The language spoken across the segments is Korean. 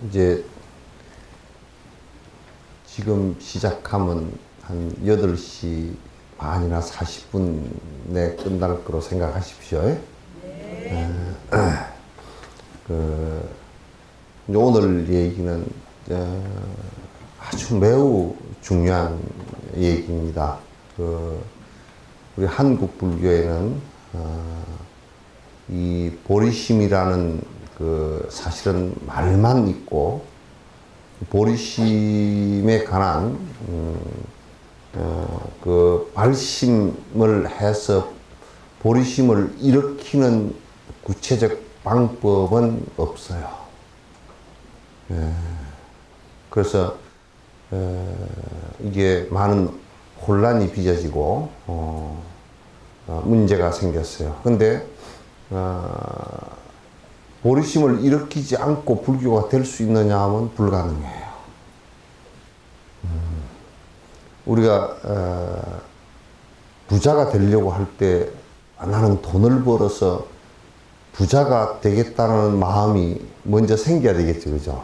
이제 지금 시작하면 한 8시 반이나 40분에 끝날 거로 생각하십시오. 네. 오늘 얘기는 아주 매우 중요한 얘기입니다. 우리 한국 불교에는 이 보리심이라는 사실은 말만 있고, 보리심에 관한 발심을 해서 보리심을 일으키는 구체적 방법은 없어요. 그래서 이게 많은 혼란이 빚어지고 문제가 생겼어요. 근데 보리심을 일으키지 않고 불교가 될 수 있느냐 하면 불가능해요. 우리가 부자가 되려고 할 때 나는 돈을 벌어서 부자가 되겠다는 마음이 먼저 생겨야 되겠죠, 그죠?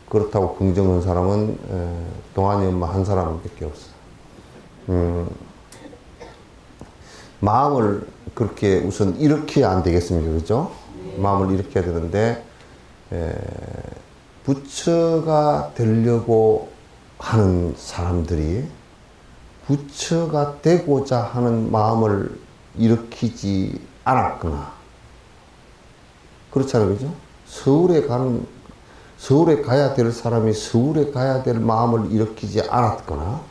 그렇다고 긍정한 사람은 동안이 엄마 한 사람밖에 없어요. 마음을 그렇게 우선 일으켜야 안 되겠습니까? 그죠? 마음을 일으켜야 되는데, 부처가 되려고 하는 사람들이 부처가 되고자 하는 마음을 일으키지 않았거나, 그렇잖아요. 그죠? 서울에 가야 될 사람이 서울에 가야 될 마음을 일으키지 않았거나,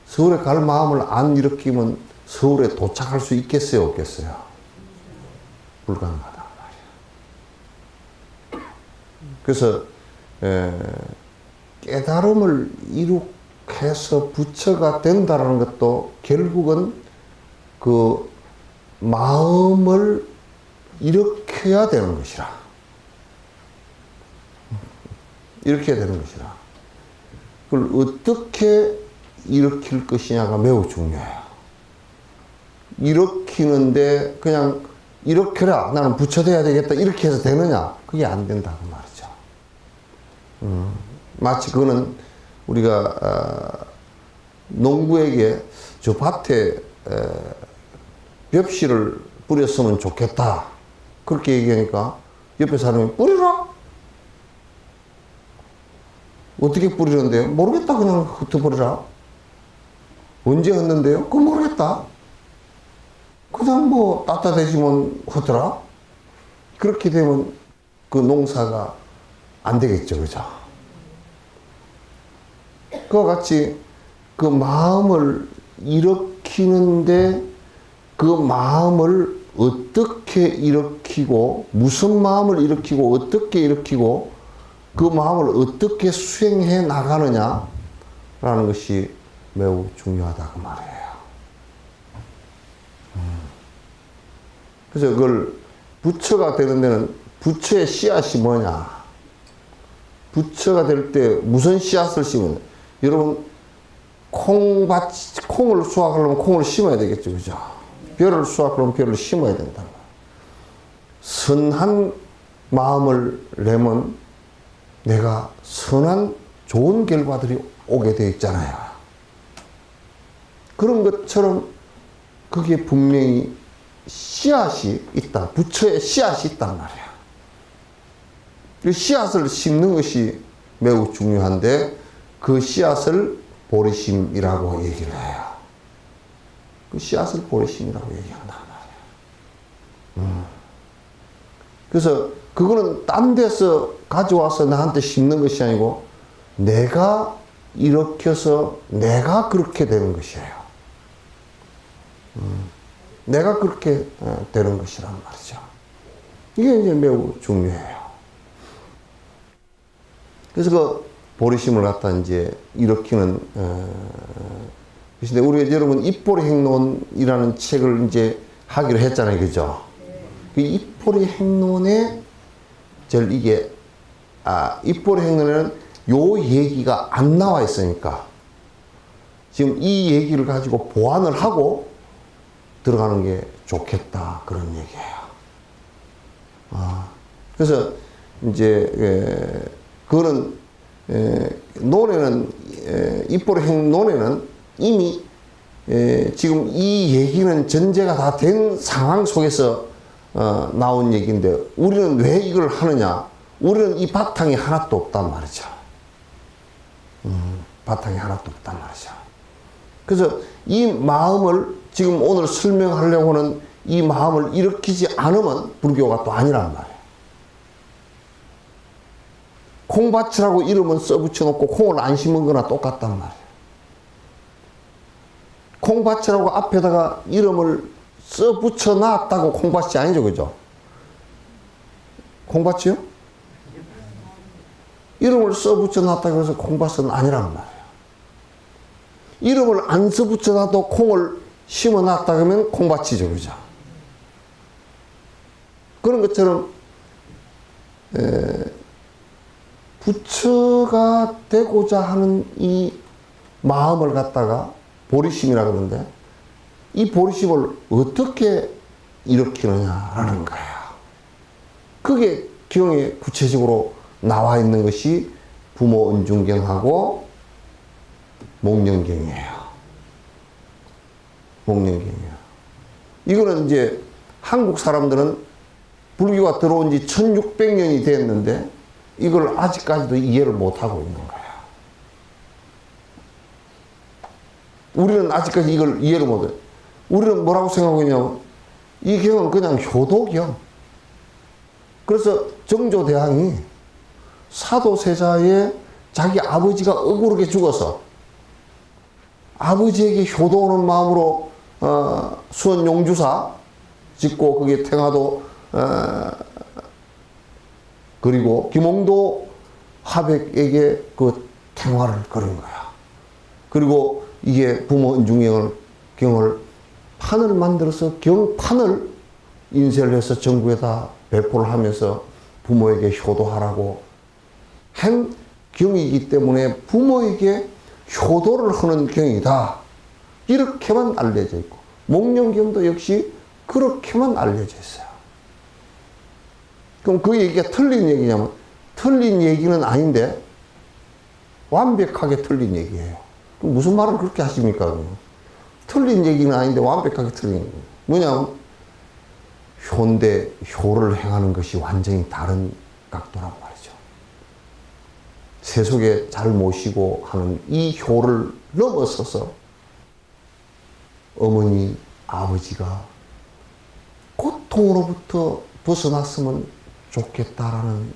서울에 갈 마음을 안 일으키면 서울에 도착할 수 있겠어요, 없겠어요? 불가능하다 말이야. 그래서 깨달음을 이룩해서 부처가 된다는 것도 결국은 그 마음을 일으켜야 되는 것이라. 일으켜야 되는 것이라. 그걸 어떻게 일으킬 것이냐가 매우 중요해요. 일으키는데 그냥 일으켜라, 나는 부처 돼야 되겠다, 이렇게 해서 되느냐? 그게 안 된다고 말이죠. 마치 그거는 우리가 농부에게 저 밭에 벽실을 뿌렸으면 좋겠다, 그렇게 얘기하니까 옆에 사람이 뿌리라? 어떻게 뿌리는데요? 모르겠다, 그냥 흩어버리라. 언제 흩는데요? 그건 모르겠다. 그냥 뭐 따뜻해지면 흩어라? 그렇게 되면 그 농사가 안 되겠죠, 그죠? 그와 같이 그 마음을 일으키는데 그 마음을 어떻게 일으키고, 무슨 마음을 일으키고, 어떻게 일으키고, 그 마음을 어떻게 수행해 나가느냐라는 것이 매우 중요하다고 말해요. 그래서 그걸 부처가 되는 데는 부처의 씨앗이 뭐냐? 부처가 될 때 무슨 씨앗을 심으냐? 여러분, 콩을 수확하려면 콩을 심어야 되겠죠, 그죠? 벼를 수확하면 벼를 심어야 된다. 선한 마음을 내면 내가 선한 좋은 결과들이 오게 되어 있잖아요. 그런 것처럼 그게 분명히 씨앗이 있다. 부처의 씨앗이 있단 말이야. 그 씨앗을 심는 것이 매우 중요한데 그 씨앗을 보리심이라고 얘기를 해요. 그 씨앗을 보리심이라고 얘기한단 말이야. 그래서 그거는 딴 데서 가져와서 나한테 심는 것이 아니고 내가 일으켜서 내가 그렇게 되는 것이에요. 내가 그렇게 되는 것이란 말이죠. 이게 이제 매우 중요해요. 그래서 그 보리심을 갖다 이제 일으키는, 근데 우리 여러분 입보리 행론이라는 책을 이제 하기로 했잖아요. 그죠? 그 입보리 행론에 이게, 입보리 행론에는 요 얘기가 안 나와 있으니까 지금 이 얘기를 가지고 보완을 하고 들어가는 게 좋겠다. 그런 얘기예요. 그래서 이제, 그거는, 논에는, 입보리 행론에는 이미, 지금 이 얘기는 전제가 다 된 상황 속에서 나온 얘기인데 우리는 왜 이걸 하느냐? 우리는 이 바탕이 하나도 없단 말이죠. 바탕이 하나도 없단 말이죠. 그래서 이 마음을 지금 오늘 설명하려고 하는 이 마음을 일으키지 않으면 불교가 또 아니란 말이에요. 콩밭이라고 이름은 써붙여 놓고 콩을 안 심은 거나 똑같단 말이에요. 콩밭이라고 앞에다가 이름을 써붙여 놨다고 콩밭이 아니죠. 그죠? 콩밭이요? 이름을 써붙여 놨다고 해서 콩밭은 아니란 말이에요. 이름을 안 써붙여 놔도 콩을 심어 놨다 그러면 콩밭이죠. 그죠? 그런 것처럼 부처가 되고자 하는 이 마음을 갖다가 보리심이라 그러는데 이 보리심을 어떻게 일으키느냐라는 거예요. 그게 경에 구체적으로 나와 있는 것이 부모 은중경하고 목련경이에요. 목련경이에요. 이거는 이제 한국 사람들은 불교가 들어온 지 1600년이 됐는데 이걸 아직까지도 이해를 못하고 있는 거예요. 우리는 아직까지 이걸 이해를 못해요. 우리는 뭐라고 생각하냐면 이 경은 그냥 효도경. 그래서 정조대왕이 사도세자의 자기 아버지가 억울하게 죽어서 아버지에게 효도하는 마음으로 수원 용주사 짓고 그게 탱화도 그리고 김홍도 하백에게 그 탱화를 그린 거야. 그리고 이게 부모 은중경을 판을 만들어서 경판을 인쇄를 해서 전국에다 배포를 하면서 부모에게 효도하라고 한 경이기 때문에 부모에게 효도를 하는 경이다. 이렇게만 알려져 있고 목련경도 역시 그렇게만 알려져 있어요. 그럼 그 얘기가 틀린 얘기냐면 틀린 얘기는 아닌데 완벽하게 틀린 얘기예요. 그럼 무슨 말을 그렇게 하십니까? 틀린 얘기는 아닌데 완벽하게 틀린 얘기예요. 뭐냐면 효인데 효를 행하는 것이 완전히 다른 각도란 말이죠. 세속에 잘 모시고 하는 이 효를 넘어서서 어머니, 아버지가 고통으로부터 벗어났으면 좋겠다라는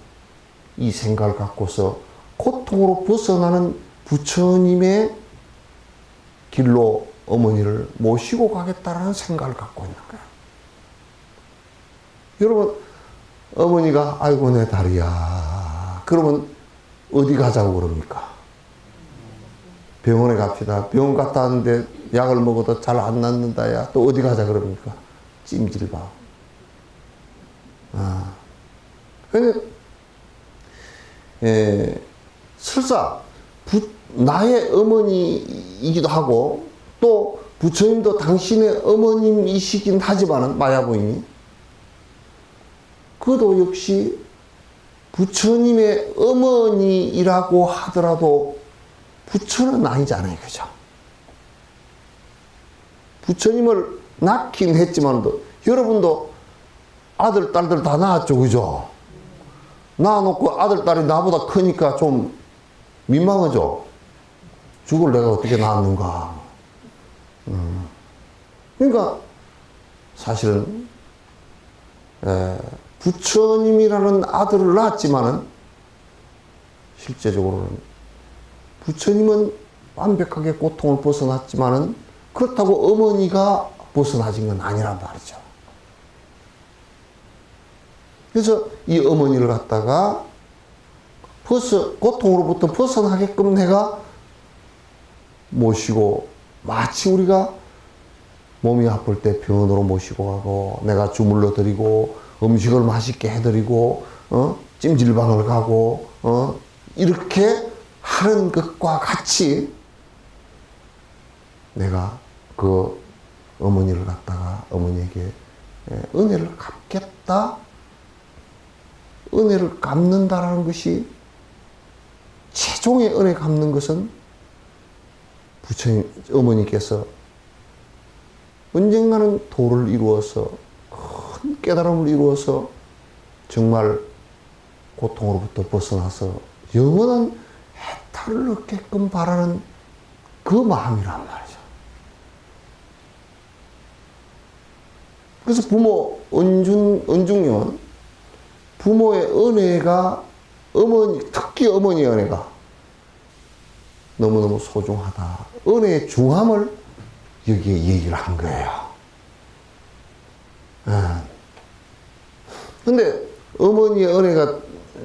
이 생각을 갖고서 고통으로 벗어나는 부처님의 길로 어머니를 모시고 가겠다라는 생각을 갖고 있는 거예요. 여러분, 어머니가 아이고 내 다리야. 그러면 어디 가자고 그럽니까? 병원에 갑시다. 병원 갔다 왔는데 약을 먹어도 잘 안 낫는다. 야, 또 어디 가자 그럽니까? 찜질방. 근데 설사 나의 어머니이기도 하고 또 부처님도 당신의 어머님이시긴 하지만은, 마야부인이. 그도 역시 부처님의 어머니이라고 하더라도 부처는 아니잖아요. 그죠? 부처님을 낳긴 했지만도, 여러분도 아들, 딸들 다 낳았죠. 그죠? 낳아놓고 아들, 딸이 나보다 크니까 좀 민망하죠? 죽을 내가 어떻게 낳았는가. 그러니까 사실은 부처님이라는 아들을 낳았지만은 실제적으로는 부처님은 완벽하게 고통을 벗어났지만은 그렇다고 어머니가 벗어나진 건 아니란 말이죠. 그래서 이 어머니를 갖다가 고통으로부터 벗어나게끔 내가 모시고, 마치 우리가 몸이 아플 때 병원으로 모시고 가고, 내가 주물러 드리고, 음식을 맛있게 해드리고, 찜질방을 가고, 이렇게 하는 것과 같이 내가 그 어머니를 갖다가 어머니에게 은혜를 갚겠다. 은혜를 갚는다라는 것이, 최종의 은혜 갚는 것은 부처님, 어머니께서 언젠가는 도를 이루어서, 큰 깨달음을 이루어서 정말 고통으로부터 벗어나서 영원한 해탈을 얻게끔 바라는 그 마음이란 말이죠. 그래서 부모, 은중yon, 부모의 은혜가, 특히 어머니의 은혜가 너무너무 소중하다. 은혜의 중함을 여기에 얘기를 한 거예요. 근데 어머니의 은혜가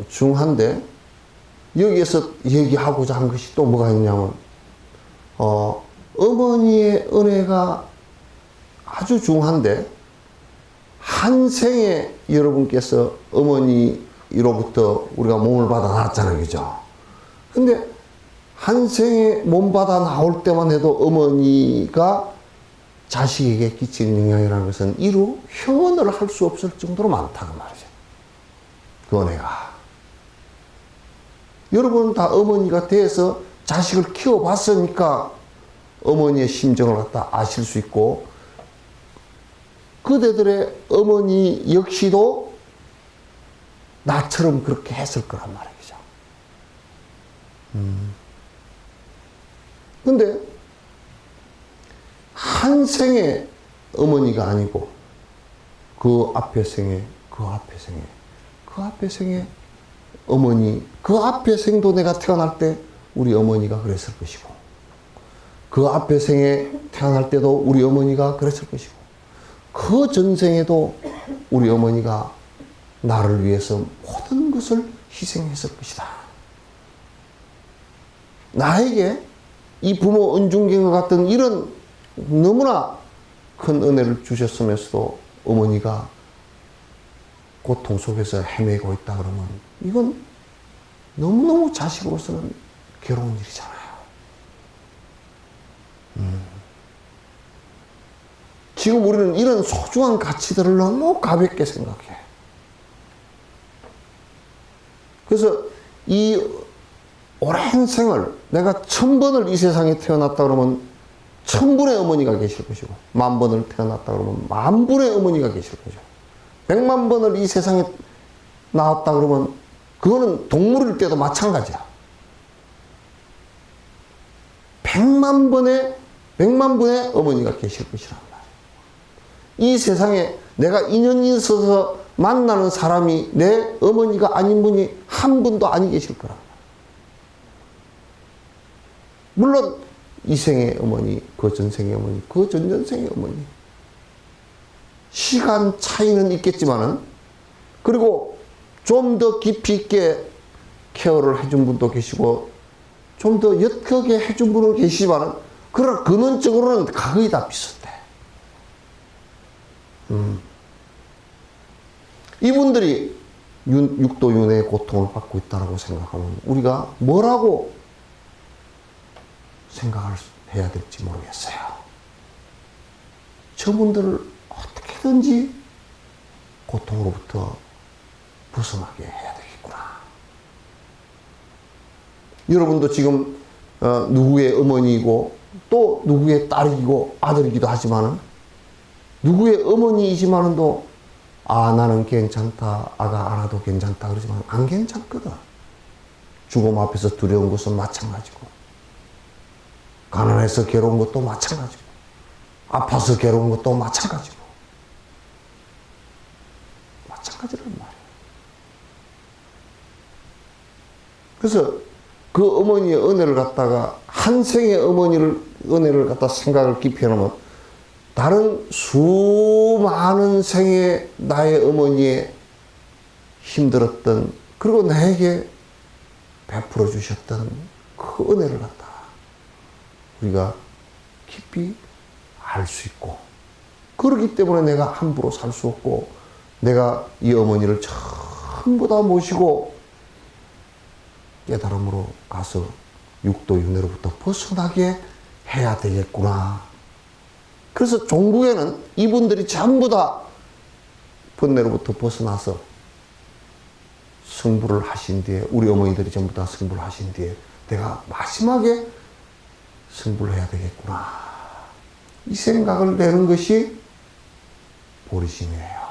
중한데, 여기에서 얘기하고자 한 것이 또 뭐가 있냐면, 어머니의 은혜가 아주 중한데, 한 생에 여러분께서 어머니로부터 우리가 몸을 받아 나왔잖아요. 그죠? 근데 한 생에 몸 받아 나올 때만 해도 어머니가 자식에게 끼치는 영향이라는 것은 이루 형언을 할 수 없을 정도로 많다고 말이죠. 그 은혜가. 여러분은 다 어머니가 돼서 자식을 키워봤으니까 어머니의 심정을 갖다 아실 수 있고, 그대들의 어머니 역시도 나처럼 그렇게 했을 거란 말이죠. 근데 한 생의 어머니가 아니고 그 앞에 생에 어머니, 그 앞에 생도 내가 태어날 때 우리 어머니가 그랬을 것이고, 그 앞에 생에 태어날 때도 우리 어머니가 그랬을 것이고, 그 전생에도 우리 어머니가 나를 위해서 모든 것을 희생했을 것이다. 나에게 이 부모 은중경과 같은 이런 너무나 큰 은혜를 주셨으면서도 어머니가 고통 속에서 헤매고 있다 그러면 이건 너무너무 자식으로서는 괴로운 일이잖아요. 지금 우리는 이런 소중한 가치들을 너무 가볍게 생각해. 그래서 이 오랜 생을, 내가 1000번을 이 세상에 태어났다 그러면 1000분의 어머니가 계실 것이고, 10,000번을 태어났다 그러면 10,000분의 어머니가 계실 거죠. 100만 번을 이 세상에 나왔다 그러면 그거는 동물일 때도 마찬가지야. 100만 분의 어머니가 계실 것이란 말이야. 이 세상에 내가 인연이 있어서 만나는 사람이 내 어머니가 아닌 분이 한 분도 아니 계실 거란 말이야. 물론 이 생의 어머니, 그 전생의 어머니, 그 전전생의 어머니, 시간 차이는 있겠지만은, 그리고 좀 더 깊이 있게 케어를 해준 분도 계시고 좀 더 옅게 해준 분은 계시지만은, 그러나 근원적으로는 거의 다 비슷해. 이분들이 육도윤회의 고통을 받고 있다고 생각하면 우리가 뭐라고 생각을 해야 될지 모르겠어요. 저분들을 어떻게든지 고통으로부터 벗어나게 해야 되겠구나. 여러분도 지금 누구의 어머니이고 또 누구의 딸이고 아들이기도 하지만은 누구의 어머니이지만은도 나는 괜찮다, 아가 안아도 괜찮다 그러지만 안 괜찮거든. 죽음 앞에서 두려운 것은 마찬가지고 가난해서 괴로운 것도 마찬가지고 아파서 괴로운 것도 마찬가지고 마찬가지란 말이에요. 그래서 그 어머니의 은혜를 갖다가 한 생의 은혜를 갖다 생각을 깊이 해놓으면 다른 수많은 생의 나의 어머니의 힘들었던 그리고 나에게 베풀어 주셨던 그 은혜를 갖다 우리가 깊이 알 수 있고 그렇기 때문에 내가 함부로 살 수 없고 내가 이 어머니를 전부 다 모시고 깨달음으로 가서 육도 윤회로부터 벗어나게 해야 되겠구나. 그래서 종국에는 이분들이 전부 다 번뇌로부터 벗어나서 승부를 하신 뒤에 우리 어머니들이 전부 다 승부를 하신 뒤에 내가 마지막에 승부를 해야 되겠구나. 이 생각을 내는 것이 보리심이에요.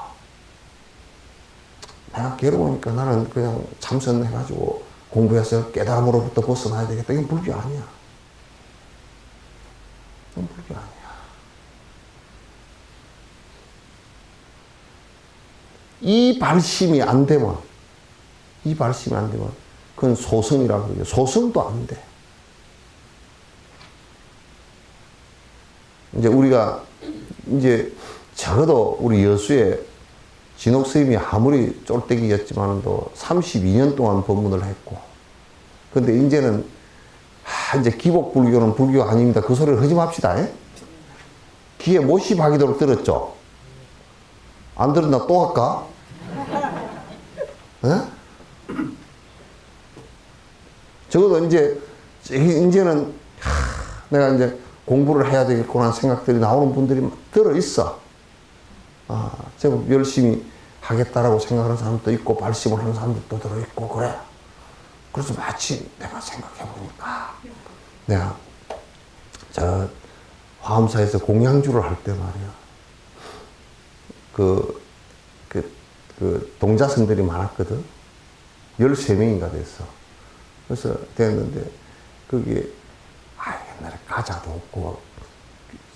내가 괴로우니까 나는 그냥 참선해가지고 공부해서 깨달음으로부터 벗어나야 되겠다. 이건 불교 아니야. 이건 불교 아니야. 이 발심이 안 되면 그건 소승이라고 그러죠. 소승도 안 돼. 이제 우리가 이제 적어도 우리 여수에 진옥 스님이 아무리 쫄대기였지만도 32년 동안 법문을 했고, 근데 이제는 이제 기복 불교는 불교 아닙니다. 그 소리를 하지 맙시다. 귀에 못이 박이도록 들었죠? 안 들었나 또 할까? 적어도 이제는 내가 이제 공부를 해야 되겠구나 하는 생각들이 나오는 분들이 들어 있어. 제법 열심히 하겠다라고 생각하는 사람도 있고 발심을 하는 사람도 들어 있고 그래. 그래서 마치 내가 생각해 보니까 내가 저 화엄사에서 공양주를 할 때 말이야. 그 동자승들이 많았거든. 13명인가 됐어. 그래서 됐는데, 거기에, 옛날에 과자도 없고,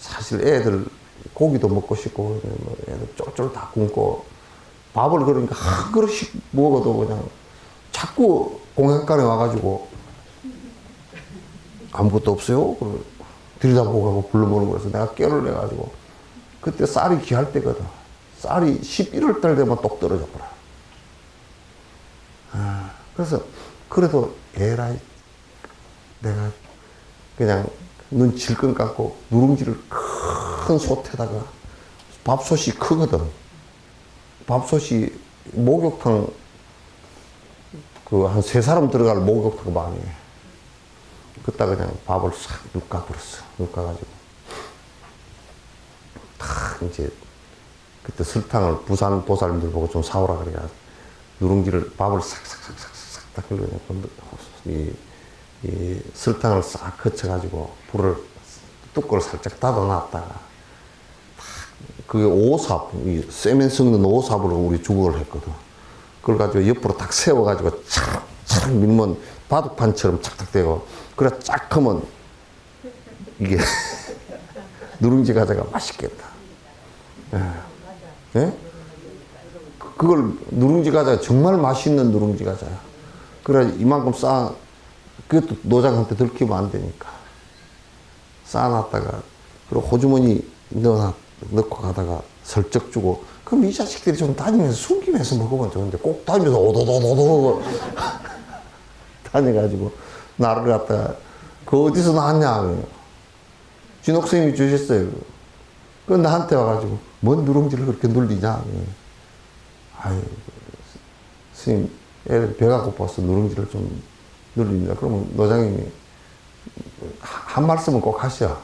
사실 애들 고기도 먹고 싶고, 뭐 애들 쫄쫄 다 굶고, 밥을 그러니까 한 그릇씩 먹어도 그냥 자꾸 공양간에 와가지고, 아무것도 없어요? 들여다보고 가고 불러보는 거라서 내가 꾀를 내가지고, 그때 쌀이 귀할 때거든. 쌀이 11월 달 되면 똑 떨어져 버려. 그래서 그래도 에라이 내가 그냥 눈 질끈 감고 누룽지를 큰 솥에다가 밥솥이 크거든. 밥솥이 목욕탕 한 3사람 들어갈 목욕탕 방이에요. 그따 그냥 밥을 싹 눕가버렸어. 눕가가지고 탁 이제 그때 설탕을 부산 보살님들 보고 좀 사오라 그래가 누룽지를 밥을 싹싹싹싹싹 딱 흘려 이 설탕을 싹 거쳐가지고 불을 뚜껑을 살짝 닫아놨다가 그게 오삽 이 세면 섞는 오삽으로 우리 주걱을 했거든. 그걸 가지고 옆으로 딱 세워가지고 착착 밀면 바둑판처럼 착착 되고 그래 쫙 하면 이게 누룽지 과자가 맛있겠다. 예? 그걸 누룽지 과자가 정말 맛있는 누룽지 과자야. 그래 이만큼 그것도 노장한테 들키면 안 되니까 쌓아놨다가 그리고 호주머니 넣고 가다가 슬쩍 주고 그럼 이 자식들이 좀 다니면서 숨기면서 먹으면 좋은데 꼭 다니면서 오도도도도 다녀가지고 나를 갖다가 그 어디서 나왔냐 진옥 스님이 주셨어요. 그 나한테 와가지고 뭔 누룽지를 그렇게 눌리냐. 아유 스님 애들 배가 고파서 누룽지를 좀 눌립니다. 그러면 노장님이 한 말씀은 꼭 하셔.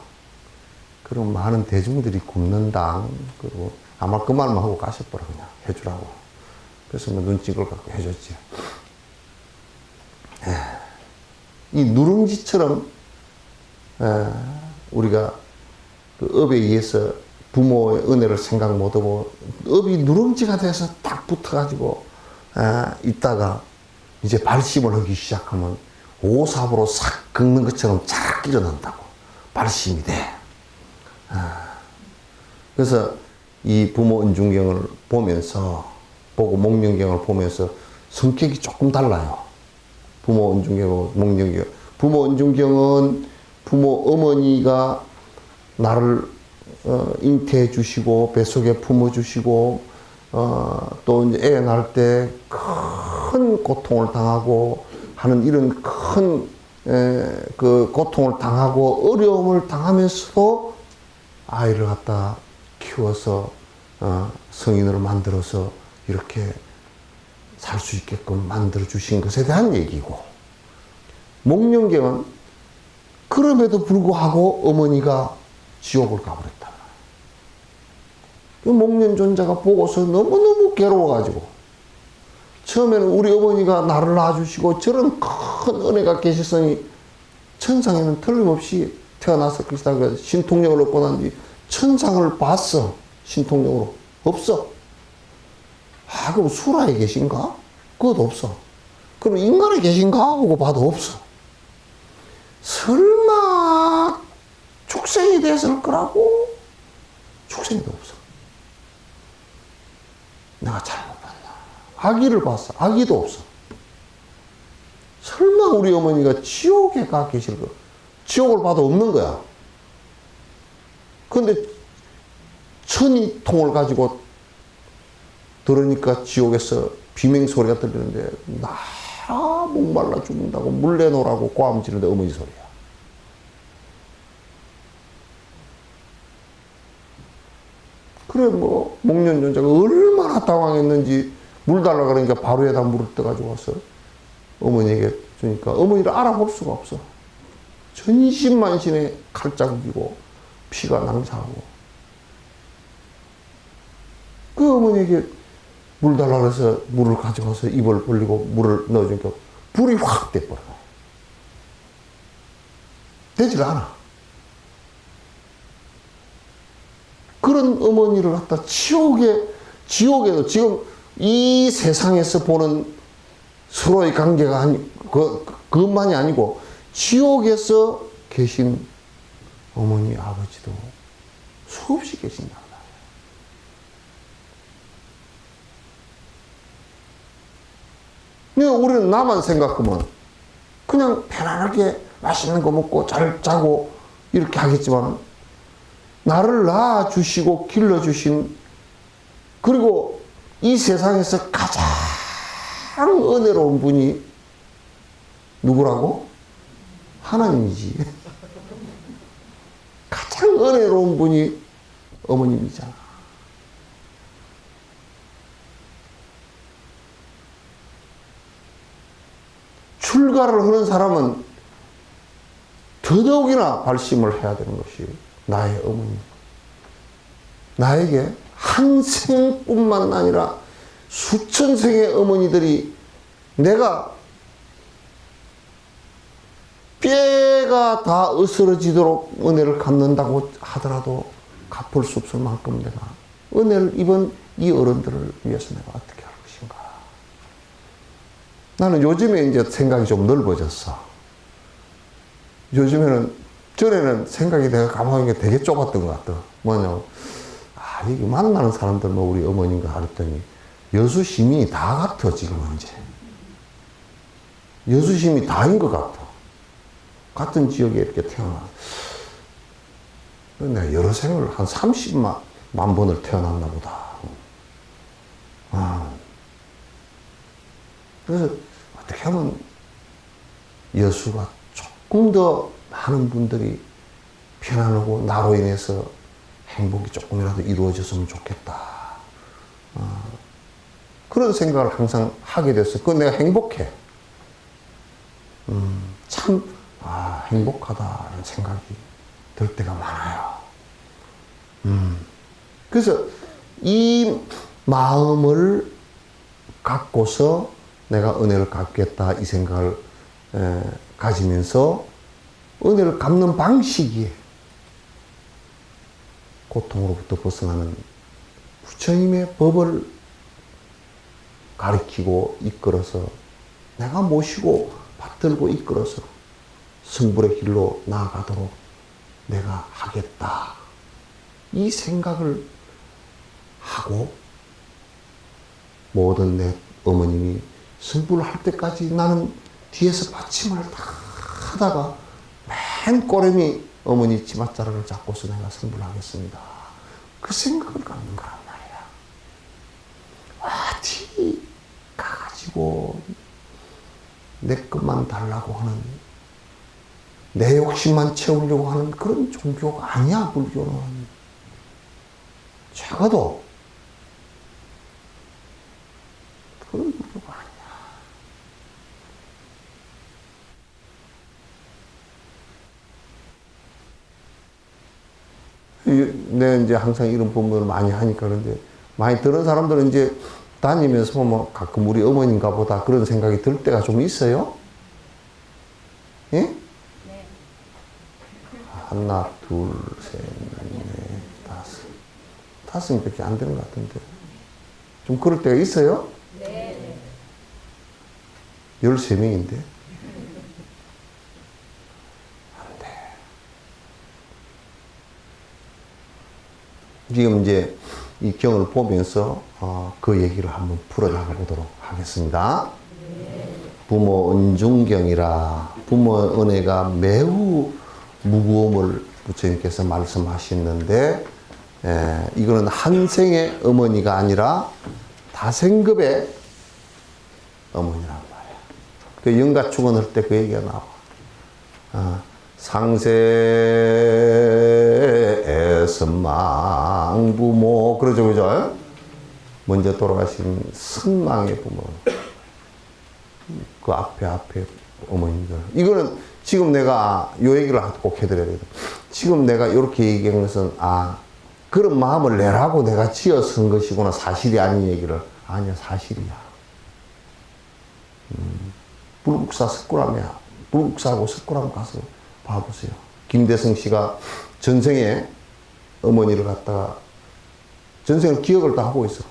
그럼 많은 대중들이 굶는다. 그리고 아마 그 말만 하고 가셨더라, 그냥. 해주라고. 그래서 뭐 눈찍을 갖고 해줬지. 이 누룽지처럼, 우리가 그 업에 의해서 부모의 은혜를 생각 못하고, 업이 누룽지가 돼서 딱 붙어가지고, 있다가 이제 발심을 하기 시작하면 오삽으로 싹 긁는 것처럼 쫙 일어난다고. 발심이 돼. 그래서 이 부모 은중경을 보고 목련경을 보면서 성격이 조금 달라요. 부모 은중경하고 목련경. 부모 은중경은 부모 어머니가 나를 잉태해 주시고 뱃속에 품어 주시고 또 이제 애 낳을 때 큰 고통을 당하고 하는 이런 큰 그 고통을 당하고 어려움을 당하면서도 아이를 갖다 키워서 성인으로 만들어서 이렇게 살 수 있게끔 만들어 주신 것에 대한 얘기고, 목련경은 그럼에도 불구하고 어머니가 지옥을 가버렸다. 그 목련존자가 보고서 너무너무 괴로워가지고, 처음에는 우리 어머니가 나를 낳아주시고 저런 큰 은혜가 계셨으니 천상에는 틀림없이 태어났을 것이다. 그래서 신통력을 얻고 난 뒤 천상을 봤어. 신통력으로. 없어. 그럼 수라에 계신가? 그것도 없어. 그럼 인간에 계신가? 하고 봐도 없어. 설마 축생이 됐을 거라고? 축생도 없어. 내가 잘못 봤나? 아기를 봤어. 아기도 없어. 설마 우리 어머니가 지옥에 가 계실 거? 지옥을 봐도 없는 거야. 그런데 천이통을 가지고 들으니까 지옥에서 비명 소리가 들리는데, 나 목말라 죽는다고 물 내놓으라고 고함 지르는데 어머니 소리야. 그래, 뭐 목련존자가 얼마나 당황했는지, 물 달라 그러니까 바로에다 물을 떠가지고 와서 어머니에게 주니까 어머니를 알아볼 수가 없어. 전신만신에 칼자국이고 피가 낭자하고. 그 어머니에게 물 달라 그래서 물을 가져가서 입을 벌리고 물을 넣어주니까 불이 확 돼버려. 되질 않아. 그런 어머니를 갖다 지옥에도 지금 이 세상에서 보는 서로의 관계가 그것만이 아니고 지옥에서 계신 어머니 아버지도 수없이 계신다. 우리는 나만 생각하면 그냥 편안하게 맛있는 거 먹고 잘 자고 이렇게 하겠지만, 나를 낳아주시고 길러주신, 그리고 이 세상에서 가장 은혜로운 분이 누구라고? 하나님이지. 가장 은혜로운 분이 어머님이잖아. 출가를 하는 사람은 더더욱이나 발심을 해야 되는 것이 나의 어머니. 나에게 한 생뿐만 아니라 수천 생의 어머니들이 내가 뼈가 다 으스러지도록 은혜를 갚는다고 하더라도 갚을 수 없을 만큼 내가 은혜를 입은 이 어른들을 위해서 내가 어떻게 할 것인가. 나는 요즘에 이제 생각이 좀 넓어졌어. 요즘에는, 전에는 생각이 내가 가만히 게 되게 좁았던 것 같아. 뭐냐면, 이게 만나는 사람들 뭐 우리 어머니인가 그랬더니 여수 시민이 다 같아, 지금은 이제. 여수 시민이 다인 것 같아. 같은 지역에 이렇게 태어나. 내가 여러 생을 한 30만 번을 태어났나 보다. 그래서 어떻게 하면 여수가 조금 더 많은 분들이 편안하고 나로 인해서 행복이 조금이라도 이루어졌으면 좋겠다. 그런 생각을 항상 하게 됐어. 그건 내가 행복해. 참, 행복하다는 생각이 들 때가 많아요. 그래서 이 마음을 갖고서 내가 은혜를 갚겠다 이 생각을 가지면서 은혜를 갚는 방식이 고통으로부터 벗어나는 부처님의 법을 가르치고 이끌어서 내가 모시고 받들고 이끌어서 성불의 길로 나아가도록 내가 하겠다. 이 생각을 하고 모든 내 어머님이 성불을 할 때까지 나는 뒤에서 받침을 다 하다가 맨 꼬름이 어머니 치맛자락을 잡고서 내가 성불을 하겠습니다. 그 생각을 갖는 거란 말이야. 어디 가가지고 내 것만 달라고 하는 내 욕심만 채우려고 하는 그런 종교가 아니야, 불교는. 적어도 그런 불교가 아니야. 내가 이제 항상 이런 법문을 많이 하니까 그런데 많이 들은 사람들은 이제 다니면서 보면 가끔 우리 어머니인가 보다 그런 생각이 들 때가 좀 있어요. 예? 네. 하나, 둘, 셋, 넷, 다섯. 다섯밖에 안 되는 것 같은데. 좀 그럴 때가 있어요? 네. 13명인데. 안 돼. 지금 이제 이 경을 보면서 그 얘기를 한번 풀어나가 보도록 하겠습니다. 부모 은중경이라 부모 은혜가 매우 무거움을 부처님께서 말씀하셨는데 이거는 한 생의 어머니가 아니라 다생급의 어머니란 말이에요. 그 영가축원 할 때 그 얘기가 나와. 상세에서 망부모 그러죠, 그죠? 먼저 돌아가신 선망의 부모. 그 앞에 어머님들. 이거는 지금 내가 요 얘기를 꼭 해드려야 돼요. 지금 내가 이렇게 얘기한 것은 그런 마음을 내라고 내가 지어서 한 것이구나. 사실이 아닌 얘기를. 아니야, 사실이야. 불국사 석굴암이야. 불국사하고 석굴암 가서 봐보세요. 김대성 씨가 전생에 어머니를 갖다가 전생을 기억을 다 하고 있어.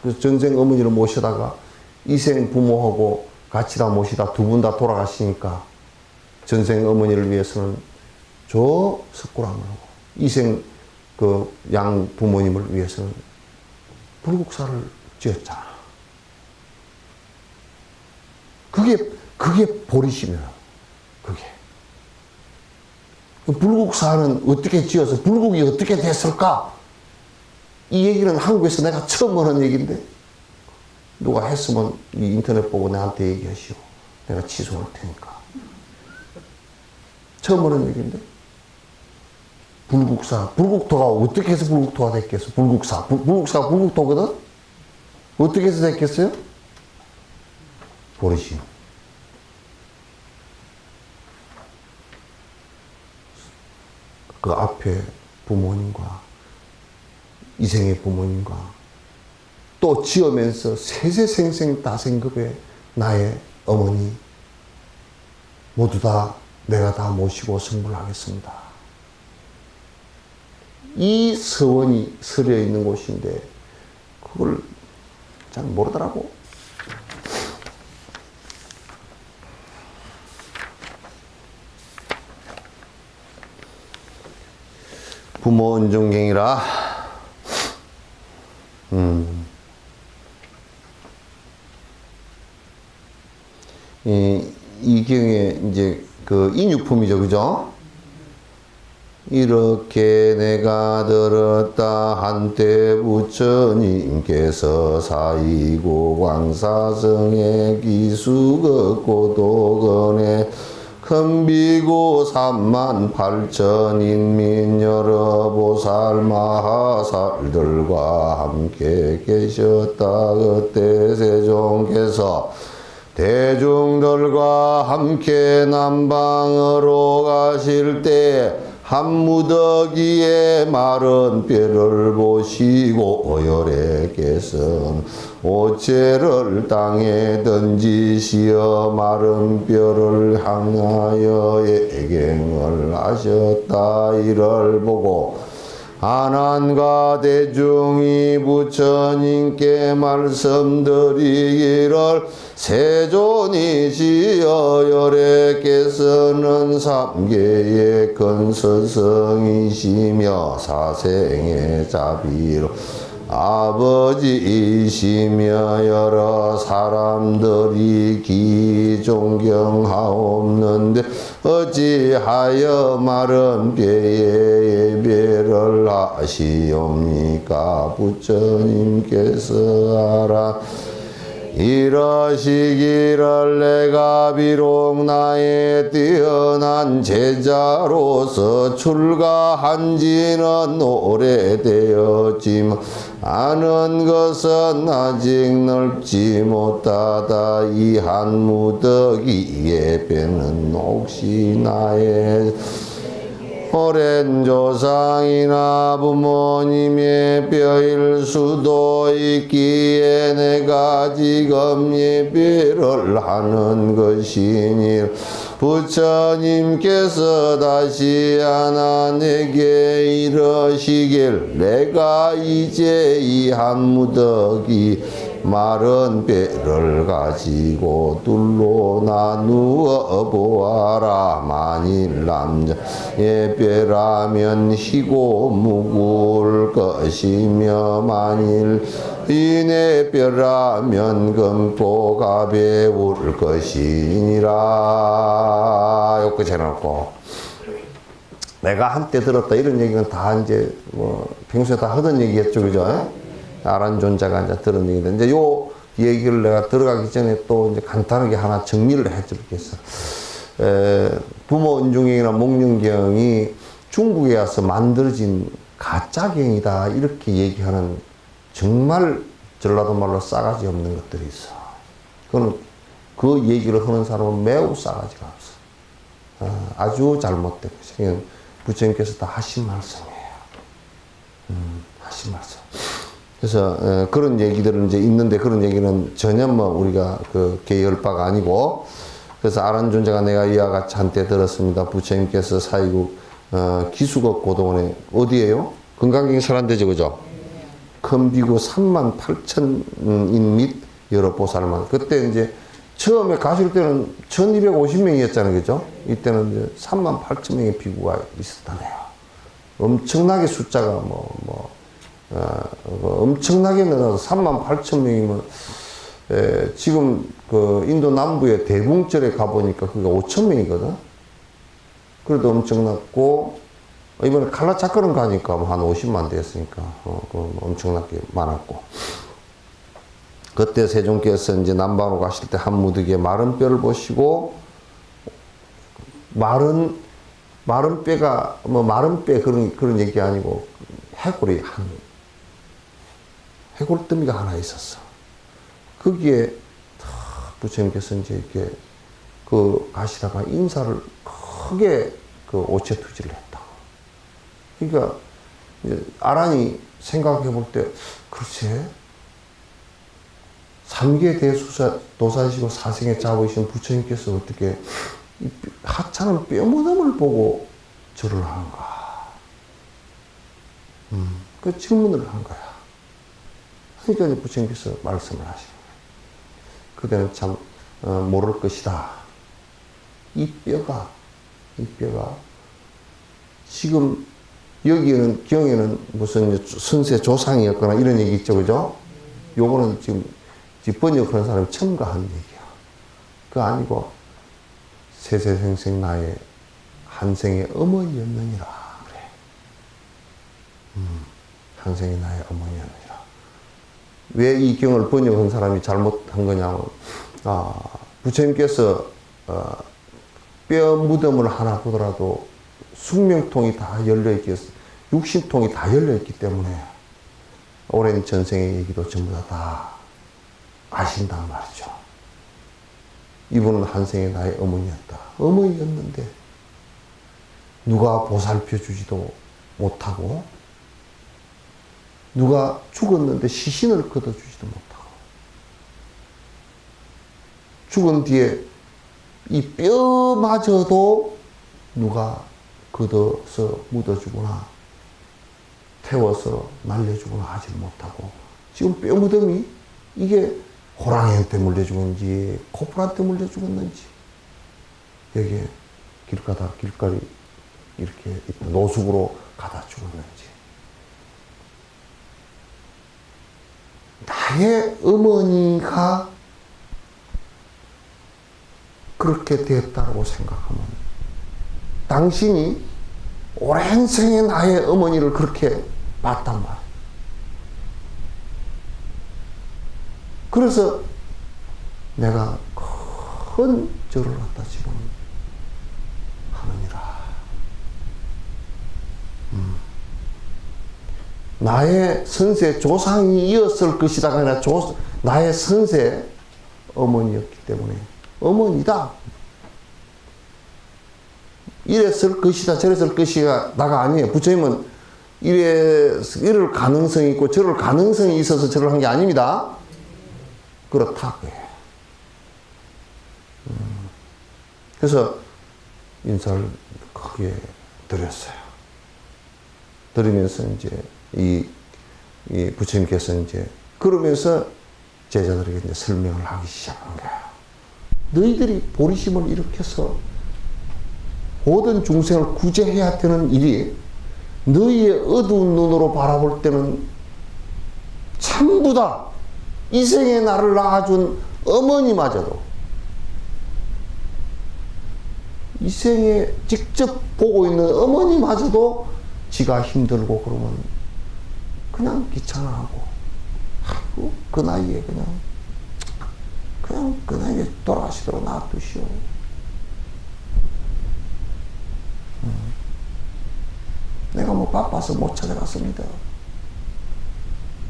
그래서 전생 어머니를 모시다가 이생 부모하고 같이 다 모시다 두 분 다 돌아가시니까 전생 어머니를 위해서는 저 석굴암을 하고 이생 그 양 부모님을 위해서는 불국사를 지었잖아. 그게 보리심이야. 그게. 불국사는 어떻게 지어서 불국이 어떻게 됐을까? 이 얘기는 한국에서 내가 처음 하는 얘기인데 누가 했으면 이 인터넷 보고 나한테 얘기하시오. 내가 취소할 테니까. 처음 하는 얘기인데 불국사, 불국토가 어떻게 해서 불국토가 됐겠어? 불국사, 불국사가 불국토거든? 어떻게 해서 됐겠어요? 보리심. 그 앞에 부모님과 이생의 부모님과 또 지으면서 세세생생 다생급의 나의 어머니 모두 다 내가 다 모시고 성불하겠습니다. 이 서원이 서려 있는 곳인데 그걸 잘 모르더라고. 부모 은중경이라 이 경에 이제 그 인유품이죠, 그죠? 이렇게 내가 들었다 한때 부처님께서 사이고 광사성의 기수걷고 도건에 큰비고 38,000 인민 여러 보살 마하살들과 함께 계셨다. 그때 세종께서 대중들과 함께 남방으로 가실 때 한 무더기에 마른 뼈를 보시고 어열에게선 오체를 땅에 던지시어 마른 뼈를 향하여 애경을 하셨다. 이를 보고 안한과 대중이 부처님께 말씀드리기를 세존이시여 열애께서는 삼계의 큰 스승이시며 사생의 자비로 아버지이시며 여러 사람들이 기존경하옵는데 어찌하여 마른 뼈에 예배를 하시옵니까? 부처님께서 알아 이러시기를 내가 비록 나의 뛰어난 제자로서 출가한 지는 오래되었지만 아는 것은 아직 넓지 못하다. 이 한 무더기의 뼈는 혹시 나의 오랜 조상이나 부모님의 뼈일 수도 있기에 내가 지금 예배를 하는 것이니 부처님께서 다시 하나 내게 이러시길 내가 이제 이 한 무더기 마른 뼈를 가지고 둘로 나누어 보아라. 만일 남자의 뼈라면 희고 무거울 것이며 만일 인의 뼈라면 금고 가벼울 것이니라. 여기까지 해놓고 내가 한때 들었다 이런 얘기는 다 이제 뭐 평소에 다 하던 얘기였죠, 그죠? 아란존자가 이제 들은 얘기인데, 이제 요 얘기를 내가 들어가기 전에 또 이제 간단하게 하나 정리를 해드리겠어. 부모 은중경이나 목련경이 중국에 와서 만들어진 가짜경이다, 이렇게 얘기하는 정말 전라도 말로 싸가지 없는 것들이 있어. 그거는 그 얘기를 하는 사람은 매우 싸가지가 없어. 아주 잘못된 것이 부처님께서 다 하신 말씀이에요. 하신 말씀. 그래서 그런 얘기들은 이제 있는데 그런 얘기는 전혀 뭐 우리가 그 계열 바가 아니고, 그래서 아란존자가 내가 이와 같이 한때 들었습니다. 부처님께서 사이국 기수국 고도원에 어디에요? 건강경이 설한대죠, 그죠? 큰 비구 38,000인 및 여러 보살만. 그때 이제 처음에 가실 때는 1250명이었잖아요, 그죠? 이때는 이제 38,000명의 비구가 있었다네요. 엄청나게 숫자가 엄청나게 늘어나서 38,000명이면, 지금 그 인도 남부의 대궁절에 가보니까 그게 5,000명이거든? 그래도 엄청났고, 이번에 칼라차크는 가니까 한 50만 되었으니까, 엄청나게 많았고. 그때 세종께서 이제 남방으로 가실 때 한 무더기에 마른 뼈를 보시고, 마른 뼈가, 마른 뼈 그런 얘기 아니고, 해골더미가 하나 있었어. 거기에 부처님께서 이제 이렇게 가시다가 인사를 크게 오체 투지를 했다. 그러니까 이제 아란이 생각해 볼 때, 글쎄, 삼계 대도사이시고 사생에 잡으신 부처님께서 어떻게 하찮은 뼈무덤을 보고 절을 하는가? 그 질문을 한 거야. 그러니까 부처님께서 말씀을 하시는 거예요. 그대는 참 모를 것이다. 이 뼈가 지금 여기는 경에는 무슨 선세 조상이었거나 이런 얘기 있죠, 그죠? 요거는 지금 번역하는 사람이 첨가한 얘기야. 그거 아니고 세세생생 나의 한생의 어머니였느니라 그래. 한생의 나의 어머니였느니라. 왜 이 경을 번역한 사람이 잘못한 거냐면, 부처님께서 뼈 무덤을 하나 보더라도 숙명통이 다 열려있기, 육신통이 다 열려있기 때문에 오랜 전생의 얘기도 전부 다 아신단 말이죠. 이분은 한생의 나의 어머니였다. 어머니였는데 누가 보살펴 주지도 못하고, 누가 죽었는데 시신을 걷어주지도 못하고, 죽은 뒤에 이 뼈마저도 누가 걷어서 묻어주거나 태워서 날려주거나 하지 못하고, 지금 뼈 무덤이 이게 호랑이한테 물려 죽었는지 코뿔한테 물려 죽었는지, 여기에 길가리 이렇게 노숙으로 가다 죽었는지, 나의 어머니가 그렇게 되었다고 생각하면, 당신이 오랜 생에 나의 어머니를 그렇게 봤단 말이야. 그래서 내가 큰 절을 갖다 지금 하느니라. 나의 선세 조상이 이었을 것이다가 아니라 나의 선세 어머니였기 때문에 어머니다. 이랬을 것이다 저랬을 것이가 나가 아니에요. 부처님은 이럴 가능성이 있고 저럴 가능성이 있어서 저를 한 게 아닙니다. 그렇다고요. 그래서 인사를 크게 드렸어요. 드리면서 이제 이 부처님께서 이제 그러면서 제자들에게 이제 설명을 하기 시작한 거예요. 너희들이 보리심을 일으켜서 모든 중생을 구제해야 되는 일이 너희의 어두운 눈으로 바라볼 때는 전부 다 이 생에 나를 낳아준 어머니마저도, 이 생에 직접 보고 있는 어머니마저도 지가 힘들고 그러면 그냥 귀찮아하고, 아이고 그 나이에 그냥 그 나이에 돌아가시도록 놔두시오. 내가 뭐 바빠서 못 찾아갔습니다.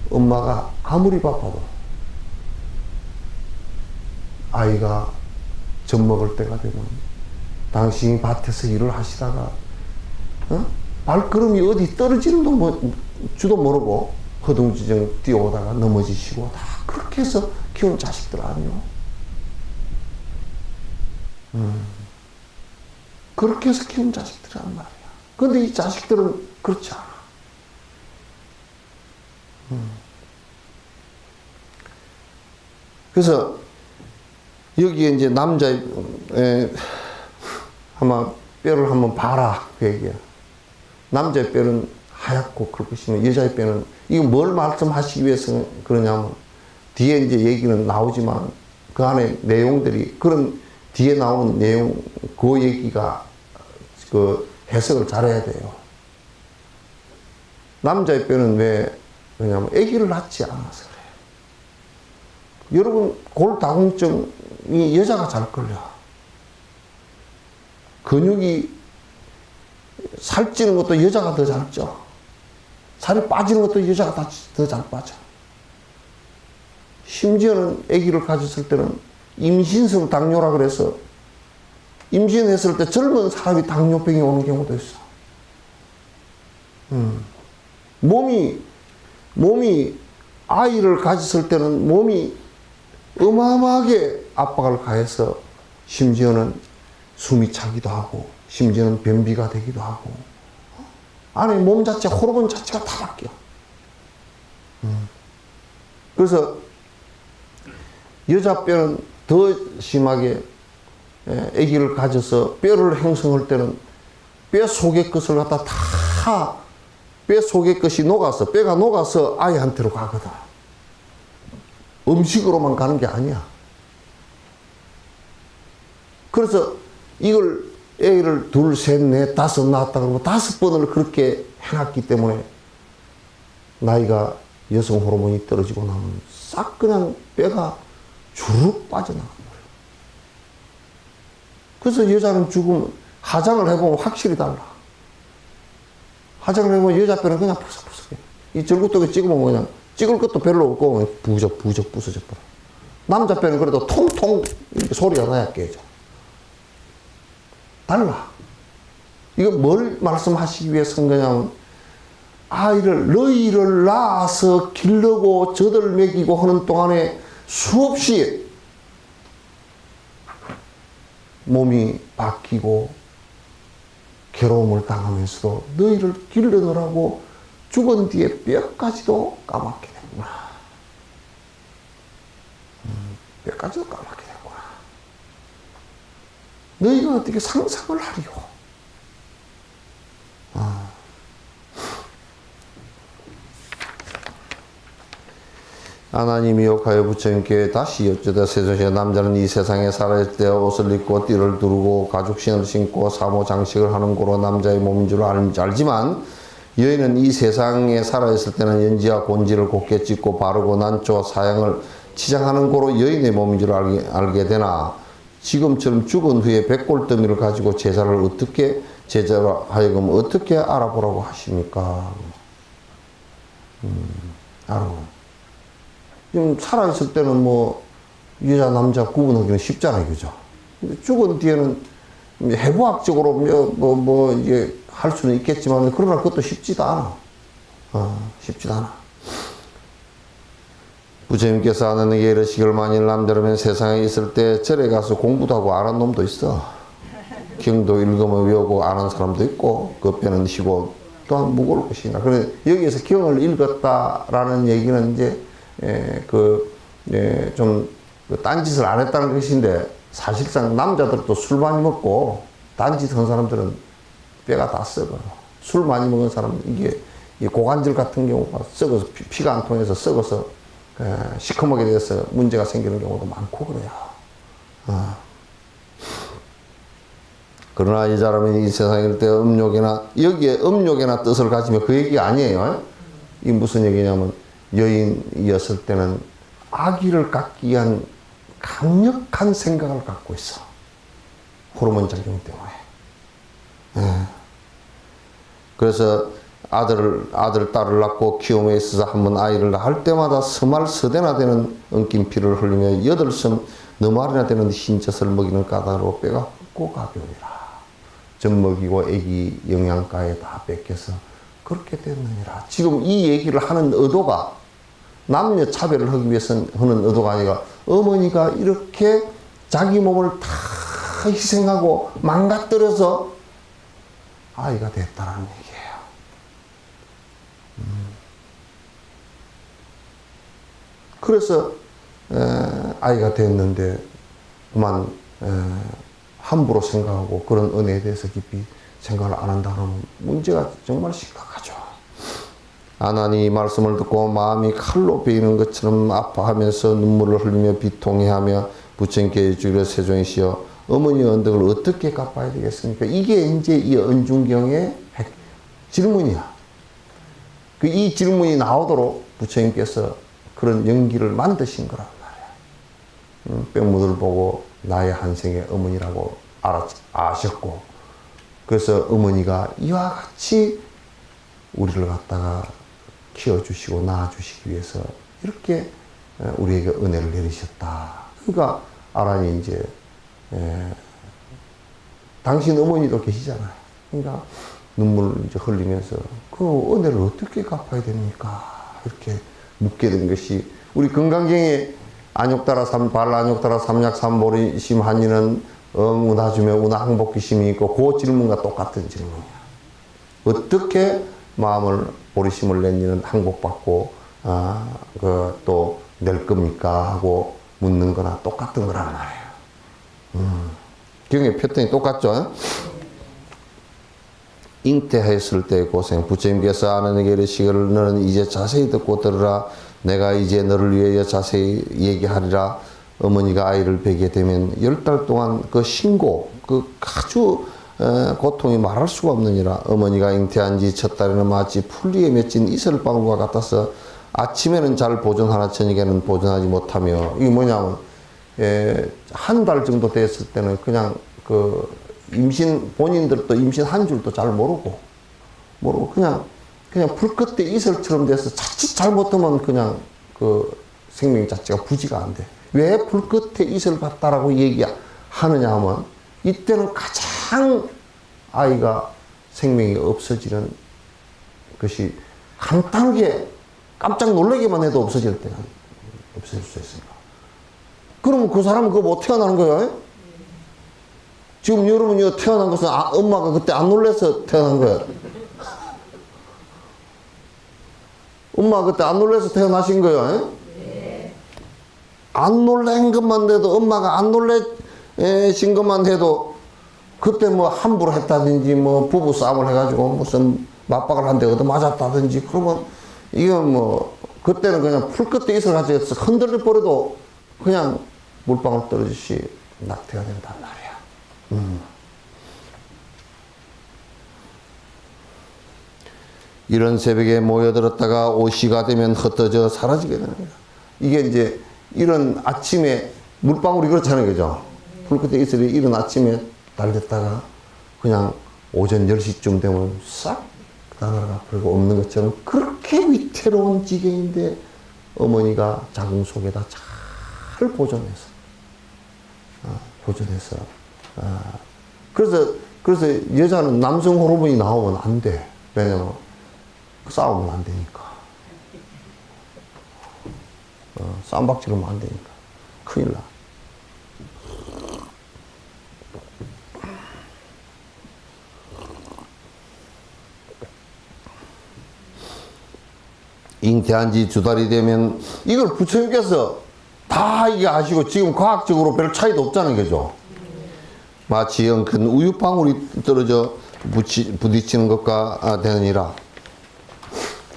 엄마가 아무리 바빠도 아이가 젖 먹을 때가 되면 당신이 밭에서 일을 하시다가 발걸음이 어디 떨어지는 줄도 모르고 허둥지둥 뛰어오다가 넘어지시고 다 그렇게 해서 키운 자식들 아니요. 그렇게 해서 키운 자식들이란 말이야. 근데 이 자식들은 그렇지 않아. 그래서 여기에 이제 남자의 아마 뼈를 한번 봐라 그 얘기야. 남자의 뼈는 하얗고 그럴 것이면 여자의 뼈는, 이거 뭘 말씀하시기 위해서 그러냐면 뒤에 이제 얘기는 나오지만 그 안에 내용들이, 그런 뒤에 나오는 내용 그 얘기가 그 해석을 잘해야 돼요. 남자의 뼈는 왜 그러냐면 아기를 낳지 않아서 그래요. 여러분 골다공증이 여자가 잘 걸려. 근육이 살찌는 것도 여자가 더 잘 쪄. 살이 빠지는 것도 여자가 더 잘 빠져. 심지어는 아기를 가졌을 때는 임신성 당뇨라 그래서 임신했을 때 젊은 사람이 당뇨병이 오는 경우도 있어. 몸이 아이를 가졌을 때는 몸이 어마어마하게 압박을 가해서 심지어는 숨이 차기도 하고 심지어는 변비가 되기도 하고 안에 몸 자체 호르몬 자체가 다 바뀌어. 그래서 여자 뼈는 더 심하게 아기를 가져서 뼈를 형성할 때는 뼈 속의 것을 갖다 다 뼈 속의 것이 녹아서 뼈가 녹아서 아이한테로 가거든. 음식으로만 가는 게 아니야. 그래서 이걸 애를 둘, 셋, 넷, 다섯 낳았다 그러면 5번을 그렇게 해놨기 때문에 나이가 여성 호르몬이 떨어지고 나면 싹 그냥 뼈가 주룩 빠져나가는 거예요. 그래서 여자는 죽으면 화장을 해보면 확실히 달라. 화장을 해보면 여자 뼈는 그냥 푸석푸석해. 이 절구떡에 찍으면 그냥 찍을 것도 별로 없고 그냥 부적 부서져 버려. 남자 뼈는 그래도 통통 이렇게 소리가 나야 깨져. 달라. 이거 뭘 말씀하시기 위해서 한 거냐면 너희를 낳아서 기르고 젖을 먹이고 하는 동안에 수없이 몸이 바뀌고 괴로움을 당하면서도 너희를 기르느라고 죽은 뒤에 뼈까지도 까맣게 됐구나. 뼈까지도 까맣게 됐구나. 너희가 어떻게 상상을 하리요? 하나님이여 가여 부처님께 다시 여쭈다 세조시여 남자는 이 세상에 살아있을 때 옷을 입고 띠를 두르고 가죽신을 신고 사모 장식을 하는 고로 남자의 몸인 줄 알지만 여인은 이 세상에 살아있을 때는 연지와 곤지를 곱게 찢고 바르고 난초와 사양을 치장하는 고로 여인의 몸인 줄 알게 되나 지금처럼 죽은 후에 백골더미를 가지고 제자를 어떻게 제자로 하여금 어떻게 알아보라고 하십니까? 알아보. 지금 살아있을 때는 뭐 여자 남자 구분하기는 쉽잖아요, 그죠? 근데 죽은 뒤에는 해부학적으로 이제 할 수는 있겠지만 그러나 그것도 쉽지도 않아. 쉽지도 않아. 부처님께서 하나님께 이르시기를 만일 남자라면 세상에 있을 때 절에 가서 공부도 하고 아는 놈도 있어. 경도 읽으면 외우고 아는 사람도 있고 그 뼈는 쉬고 또한 무거울 것이나. 그런데 여기에서 경을 읽었다라는 얘기는 이제 좀 딴짓을 안 했다는 것인데 사실상 남자들도 술 많이 먹고 딴짓 한 사람들은 뼈가 다 썩어. 술 많이 먹은 사람은 이게 고관절 같은 경우가 썩어서 피가 안 통해서 썩어서 시커멓게 돼서 문제가 생기는 경우도 많고 그래요. 그러나 이 사람이 이 세상일 때 여기에 음욕이나 뜻을 가지면 그 얘기가 아니에요. 이 무슨 얘기냐면 여인이었을 때는 아기를 갖기 위한 강력한 생각을 갖고 있어. 호르몬 작용 때문에. 그래서 아들, 딸을 낳고 키움에 있어서 한번 아이를 낳을 때마다 서말 서대나 되는 엉킨 피를 흘리며 8섬 너말이나 되는 흰젖을 먹이는 까닭으로 뼈가 굵고 가벼우니라. 젖 먹이고 애기 영양가에 다 뺏겨서 그렇게 됐느니라. 지금 이 얘기를 하는 의도가 남녀 차별을 하기 위해서 하는 의도가 아니라 어머니가 이렇게 자기 몸을 다 희생하고 망가뜨려서 아이가 됐다는 얘기예요. 그래서 아이가 됐는데 그만 함부로 생각하고 그런 은혜에 대해서 깊이 생각을 안 한다 그러면 문제가 정말 심각하죠. 하나님 이 말씀을 듣고 마음이 칼로 베이는 것처럼 아파하면서 눈물을 흘리며 비통해하며 부처님께 주기를 세종이시여 어머니의 언덕을 어떻게 갚아야 되겠습니까? 이게 이제 이 은중경의 질문이야. 이 질문이 나오도록 부처님께서 그런 연기를 만드신 거란 말이야. 뼈무들 보고 나의 한생의 어머니라고 아셨고 그래서 어머니가 이와 같이 우리를 갖다가 키워주시고 낳아주시기 위해서 이렇게 우리에게 은혜를 내리셨다. 그러니까 아란이 이제 당신 어머니도 계시잖아요. 그러니까 눈물을 이제 흘리면서 그 은혜를 어떻게 갚아야 됩니까? 이렇게 묻게 된 것이 우리 건강경에 안욕따라 발안욕따라 삼약 삼보리심 한이는 운하주며 운항복기심이 있고 그 질문과 똑같은 질문이야. 어떻게 마음을 보리심을 낸 이는 항복받고 또 낼 겁니까? 하고 묻는 거나 똑같은 거란 말이에요. 경의 패턴이 똑같죠? 잉태하였을 때의 고생. 부처님께서 아는에게 이르시기를 너는 이제 자세히 듣고 들으라. 내가 이제 너를 위하여 자세히 얘기하리라. 어머니가 아이를 베게 되면 10달 동안 그 신고, 그 아주 고통이 말할 수가 없느니라. 어머니가 잉태한 지 첫 달에는 마치 풀리에 맺힌 이슬방울과 같아서 아침에는 잘 보존하나 저녁에는 보존하지 못하며 이게 뭐냐면 한 달 정도 됐을 때는 그냥 그 본인들도 임신 한 줄도 잘 모르고 그냥 불 끝에 이슬처럼 돼서 자칫 잘못하면 그냥 그 생명 자체가 부지가 안 돼. 왜 불 끝에 이슬 같다라고 얘기하느냐 하면 이때는 가장 아이가 생명이 없어지는 것이 간단하게 깜짝 놀라기만 해도 없어질 때가 없어질 수 있습니다. 그러면 그 사람은 그거 못 태어나는 거예요? 지금 여러분이 태어난 것은 엄마가 그때 안 놀라서 태어난 거예요. 엄마가 그때 안 놀라서 태어나신 거예요. 안 놀란 것만 해도 엄마가 안 놀라신 것만 해도 그때 뭐 함부로 했다든지 뭐 부부 싸움을 해가지고 무슨 맞박을 한데 얻어 맞았다든지 그러면 이건 뭐 그때는 그냥 풀 끝에 있어가지고 흔들려 버려도 그냥 물방울 떨어지시 낙태가 된단 말이야. 이런 새벽에 모여들었다가 오시가 되면 흩어져 사라지게 되는 거야. 이게 이제 이런 아침에 물방울이 그렇잖아요. 그죠? 풀 끝에 있으리 이런 아침에 달렸다가 그냥 오전 10시쯤 되면 싹 나가라 그리고 없는 것처럼 그렇게 위태로운 지경인데 어머니가 자궁 속에다 잘 보존해서 그래서 여자는 남성 호르몬이 나오면 안 돼. 왜냐면 싸우면 안 되니까. 쌈박질하면 안 되니까. 큰일 나. 잉태한 지 2달이 되면 이걸 부처님께서 다 이게 아시고 지금 과학적으로 별 차이도 없잖아요. 그죠? 마치 큰 우유방울이 떨어져 부딪히는 것과 되느니라.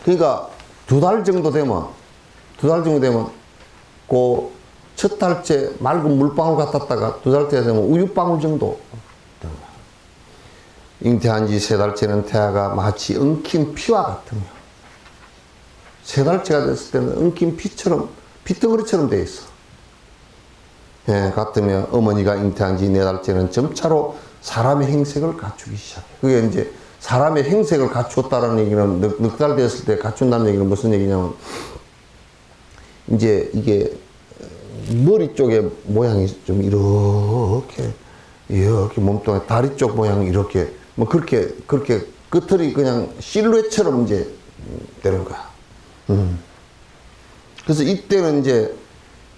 그러니까 2달 정도 되면 그 첫 달째 맑은 물방울 같았다가 2달째 되면 우유방울 정도 되는 거야. 잉태한 지 3달째는 태아가 마치 엉킨 피와 같으며 3달째가 됐을 때는 엉킨 피처럼 핏덩어리처럼 돼 있어. 예, 같으며 어머니가 잉태한 지 4달째는 점차로 사람의 행색을 갖추기 시작해. 그게 이제 사람의 행색을 갖추었다라는 얘기는 넉 달 됐을 때 갖춘다는 얘기는 무슨 얘기냐면 이제 이게 머리 쪽에 모양이 좀 이렇게 몸통에 다리 쪽 모양이 이렇게 뭐 그렇게 끝털이 그냥 실루엣처럼 이제 되는 거야. 그래서 이때는 이제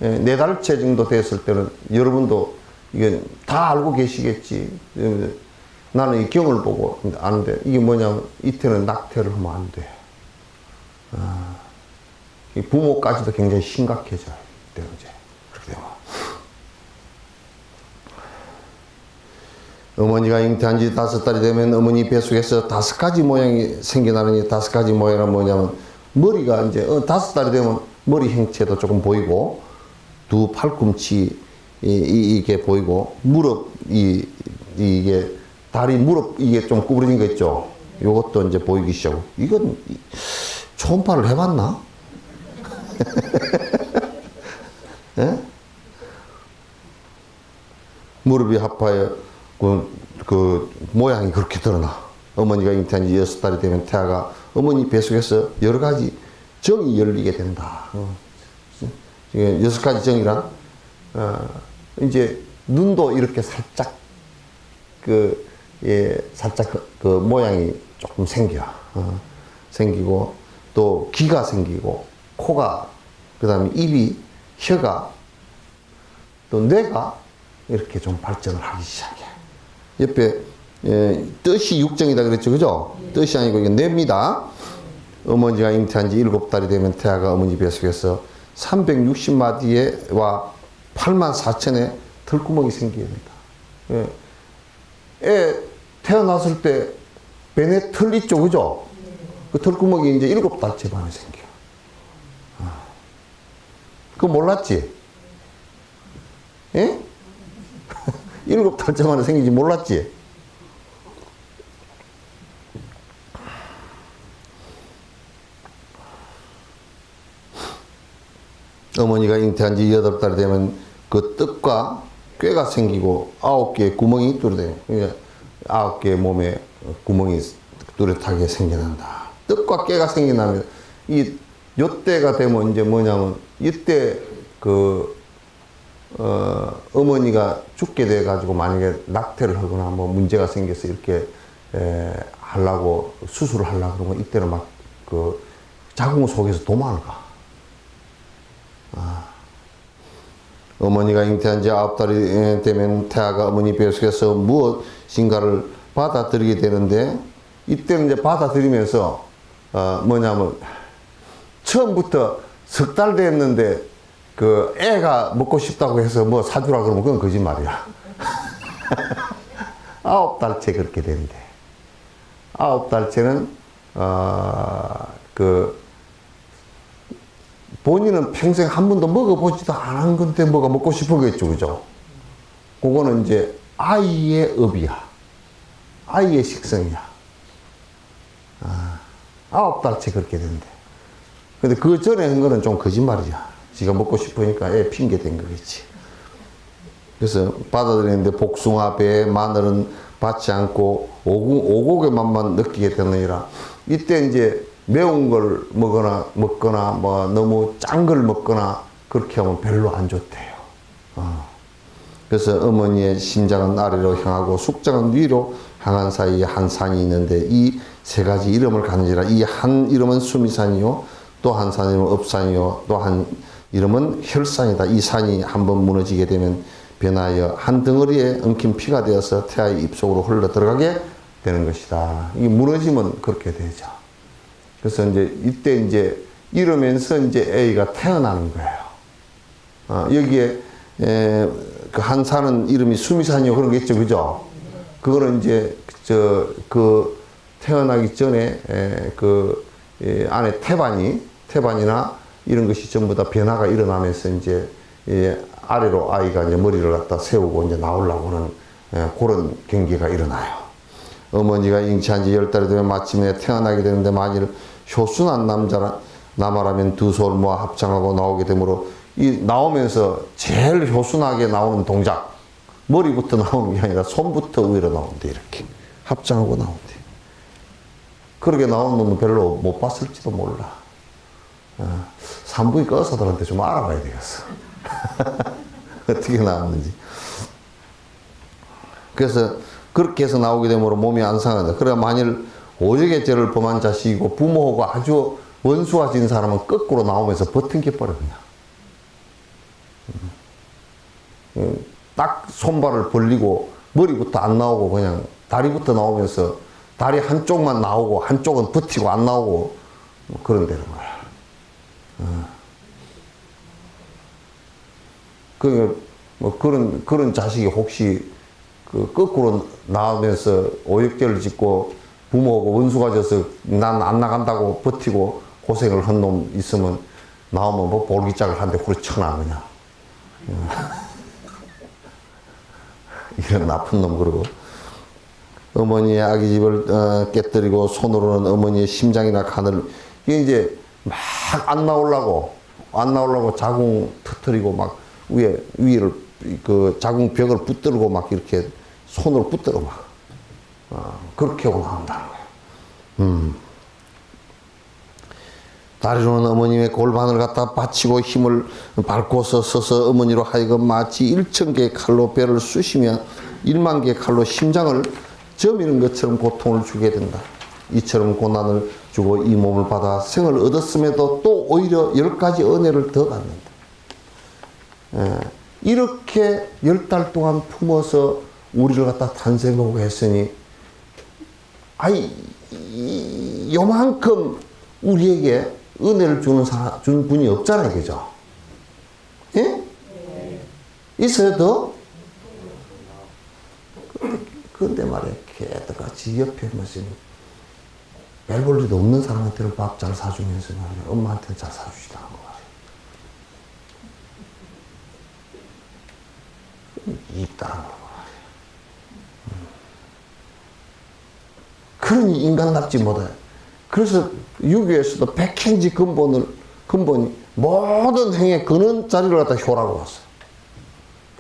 4달째 정도 됐을 때는 여러분도 이게 다 알고 계시겠지. 나는 이 경을 보고 아는데 이게 뭐냐면 이때는 낙태를 하면 안 돼. 부모까지도 굉장히 심각해져요. 이때는 이제 그렇게 되면. 어머니가 잉태한 지 5달이 되면 어머니 뱃속에서 5가지 모양이 생겨나는 5가지 모양은 뭐냐면 머리가 이제 5달이 되면 머리 형체도 조금 보이고 두 팔꿈치 이게 보이고 무릎 이게 다리 무릎 이게 좀 구부러진 거 있죠. 요것도 이제 보이기 시작하고 이건 초음파를 해봤나? 예? 무릎이 아파요. 그 모양이 그렇게 드러나. 어머니가 잉태한 지 6달이 되면 태아가 어머니 뱃속에서 여러 가지 정이 열리게 된다. 6가지 정이란 이제 눈도 이렇게 살짝 살짝 그 모양이 조금 생기고 또 귀가 생기고 코가 그다음에 입이 혀가 또 뇌가 이렇게 좀 발전을 하기 시작해. 옆에 뜻이 육정이다 그랬죠, 그죠? 뜻이 아니고 이게 뇌입니다. 어머니가 잉태한 지 7달이 되면 태아가 어머니 뱃속에서 360마디와 84,000의 털구멍이 생기게 된다. 애 태어났을 때 배내 털 있죠, 그죠? 그 털구멍이 이제 7달째 만에 생겨. 그거 몰랐지? 예? 7달째 만에 생기지 몰랐지? 어머니가 잉태한 지 8달이 되면 그 뜻과 꾀가 생기고 9개의 구멍이 뚜렷해요. 그러니까 9개의 몸에 구멍이 뚜렷하게 생겨난다. 뜻과 꾀가 생겨나면 요때가 되면 이제 뭐냐면 이때 어머니가 죽게 돼 가지고 만약에 낙태를 하거나 뭐 문제가 생겨서 이렇게 하려고, 수술을 하려고 그러면 이때는 막 그 자궁 속에서 도망을 가. 어머니가 잉태한 지 9달이 되면 태아가 어머니 뱃속에서 무엇인가를 받아들이게 되는데, 이때는 이제 받아들이면서, 뭐냐면, 처음부터 석 달 됐는데, 그 애가 먹고 싶다고 해서 뭐 사주라 그러면 그건 거짓말이야. 9달째 그렇게 되는데. 9달째는, 본인은 평생 한 번도 먹어보지도 않은 건데 뭐가 먹고 싶어겠죠, 그죠? 그거는 이제 아이의 업이야. 아이의 식성이야. 9달째 그렇게 된대. 근데 그 전에 한 거는 좀 거짓말이야. 지가 먹고 싶으니까 애 핑계 댄 거겠지. 그래서 받아들이는데 복숭아, 배, 마늘은 받지 않고 오곡의 맛만 느끼게 되느니라. 이때 이제 매운 걸 먹거나 뭐 너무 짠 걸 먹거나 그렇게 하면 별로 안 좋대요. 그래서 어머니의 심장은 아래로 향하고 숙장은 위로 향한 사이에 한 산이 있는데 이 세 가지 이름을 가는지라. 이 한 이름은 수미산이요, 또 한 산은 업산이요, 또 한 이름은 혈산이다. 이 산이 한번 무너지게 되면 변하여 한 덩어리에 엉킨 피가 되어서 태아의 입속으로 흘러 들어가게 되는 것이다. 이 무너지면 그렇게 되죠. 그래서 이때 이러면서 애가 태어나는 거예요. 여기에 그 한 산은 이름이 수미산이요 그런 게 있죠, 그죠? 그거는 태어나기 전에 안에 태반이나 이런 것이 전부 다 변화가 일어나면서 아래로 아이가 머리를 갖다 세우고 나오려고 하는 그런 경기가 일어나요. 어머니가 잉태한 지 10달이 되면 마침내 태어나게 되는데 만일 효순한 남아라면 두 손을 모아 합장하고 나오게 되므로 이 나오면서 제일 효순하게 나오는 동작, 머리부터 나오는 게 아니라 손부터 위로 나온대. 이렇게 합장하고 나온대. 그렇게 나오는 놈은 별로 못 봤을지도 몰라. 산부인과 의사들한테 좀 알아봐야 되겠어. 어떻게 나왔는지. 그래서 그렇게 해서 나오게 되므로 몸이 안 상한다. 그래 만일 오직의 죄를 범한 자식이고 부모하고 아주 원수가 진 사람은 거꾸로 나오면서 버팅겨버려 그냥. 딱 손발을 벌리고 머리부터 안 나오고 그냥 다리부터 나오면서 다리 한쪽만 나오고 한쪽은 버티고 안 나오고 뭐 그런 데는 거야. 그런 자식이 혹시 거꾸로 나오면서 오역죄를 짓고 부모하고 원수가 져서 난 안 나간다고 버티고 고생을 한 놈 있으면 나오면 뭐 볼기짝을 한 대 후려 쳐놔 그냥. 이런 나쁜 놈. 그러고 어머니의 아기집을 깨뜨리고 손으로는 어머니의 심장이나 간을 이게 막 안 나오려고 자궁 터뜨리고 막 위를 그 자궁 벽을 붙들고 막 이렇게 손으로 붙들어 막 그렇게 하고 나온다는 거예요. 다리로는 어머님의 골반을 갖다 받치고 힘을 밟고서 서서 어머니로 하여금 마치 1,000개의 칼로 배를 쑤시며 1만 개의 칼로 심장을 저미는 것처럼 고통을 주게 된다. 이처럼 고난을 주고 이 몸을 받아 생을 얻었음에도 또 오히려 10가지 은혜를 더 갖는다. 이렇게 10달 동안 품어서 우리를 갖다 탄생하고 했으니 요만큼 우리에게 은혜를 준 분이 없잖아요, 그죠? 예? 네. 있어요, 더? 그런데 말이야, 개떡같이 옆에 무슨 별 볼 일도 없는 사람한테는 밥 잘 사주면서 말이야, 엄마한테는 잘 사주지도 않고 말이야. 있다는 거 말이야. 그러니 인간답지 못해. 그래서 유교에서도 백행지 근본이 모든 행의 근원 자리를 갖다 효라고 왔어요.